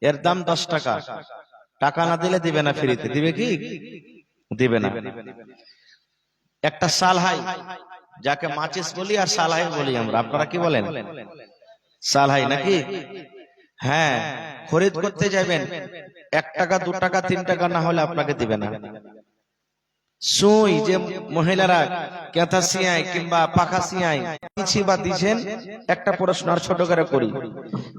এর দাম 10 টাকা। টাকা না দিলে দিবে না, ফ্রিতে দিবে কি? দিবে না। একটা সালহাই, যাকে মাচিস বলি আর সালহাই বলি আমরা, আপনারা কি বলেন? সালহাই নাকি? হ্যাঁ, খরিদ করতে যাবেন, 1 টাকা 2 টাকা 3 টাকা না হলে আপনাকে দিবে না। সুই যে মহিলারা কেথা সিয়ায় কিংবা পাখা সিয়ায় দিচ্ছি বা দিচ্ছেন, একটা প্রশ্ন আর ছোট করে করি,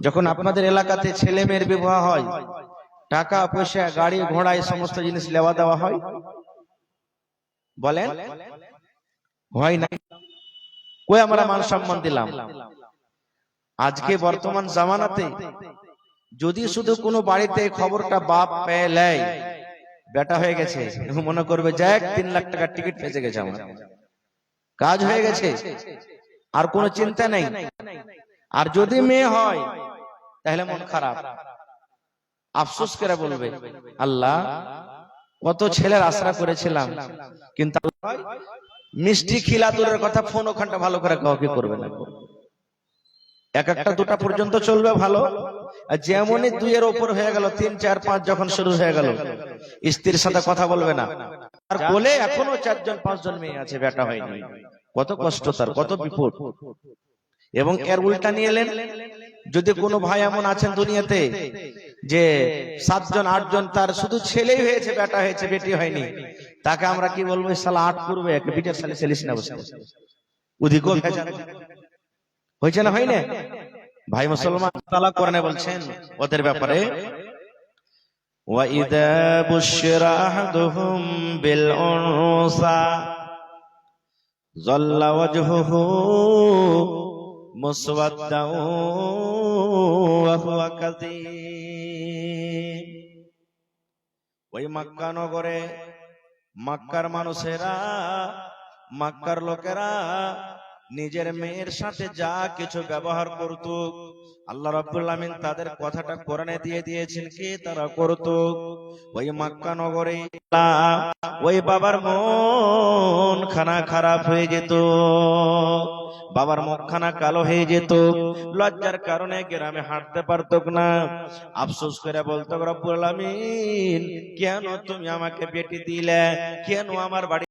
যখন আপনাদের এলাকাতে ছেলে মেয়ের বিবাহ হয়, টাকা পয়সা গাড়ি ঘোড়া এই সমস্ত জিনিস লেওয়া দেওয়া হয়? বলেন হয় না? কই আমরা মান সম্মান দিলাম? আজকে বর্তমান জামানাতে যদি শুধু কোনো বাড়িতে খবরটা বাপ পেলে বেটা হয়ে গেছে, মনে করবে যাক 3 লাখ টাকার টিকিট বেঁচে গেছে, আমার কাজ হয়ে গেছে, আর কোনো চিন্তা নেই। আর যদি মেয়ে হয় তাহলে মন খারাপ, আফসোস করে বলবে, আল্লাহ কত ছেলের আশা করেছিলাম, কিন্তু মিষ্টি খিলাতুরের কথা ফোন ওখানটা ভালো করে কাউকে করবে না। 1-1টা 2টা পর্যন্ত চলবে ভালো, আর যেমনই 2 এর উপর হয়ে গেল, 3 4 5 যখন শুরু হয়ে গেল, স্ত্রীর সাথে কথা বলবে না। আর বলে এখনো 4 জন 5 জন মেয়ে আছে, বেটা হয়নি। কত কষ্ট তার, কত বিপদ। এবং এর উল্টা নিয়ে এলেন, যদি কোনো ভাই এমন আছেন দুনিয়াতে যে 7 জন 8 জন তার শুধু ছেলেই হয়েছে, বেটা হয়েছে, বেটি হয়নি, তাকে আমরা কি বলবো? শালা 8 করবে, এক বিটার সালে সেলিস না বসে ওদিকেও ভেজাল হয়েছে না, হয় না? ভাই মুসলমান, তাআলা কোরআনে বলছেন ওদের ব্যাপারে, ওয়াইদা বুশিরা আহাদুহুম বিল উনসা যাল্লা ওয়াজহুহু মুসওয়াদ্দাউ ওয়া হুয়া কাযীম। ওই মক্কা নগরে মক্কার মানুষেরা, মক্কার লোকেরা নিজের মেয়ের সাথে যা কিছু ব্যবহার করত, আল্লাহ রাব্বুল আমিন তাদের কথাটা কোরআনে দিয়ে দিয়েছেন কি তারা করত। ওই মক্কা নগরে ওই বাবার মন খানা খারাপ হয়ে যেত, বাবার মুখখানা কালো হয়ে যেত, লজ্জার কারণে গ্রামে হাঁটতে পারত না। আফসোস করে বলতো, রব্বুল আমিন কেন তুমি আমাকে বেটি দিলে, কেন আমার বাড়ি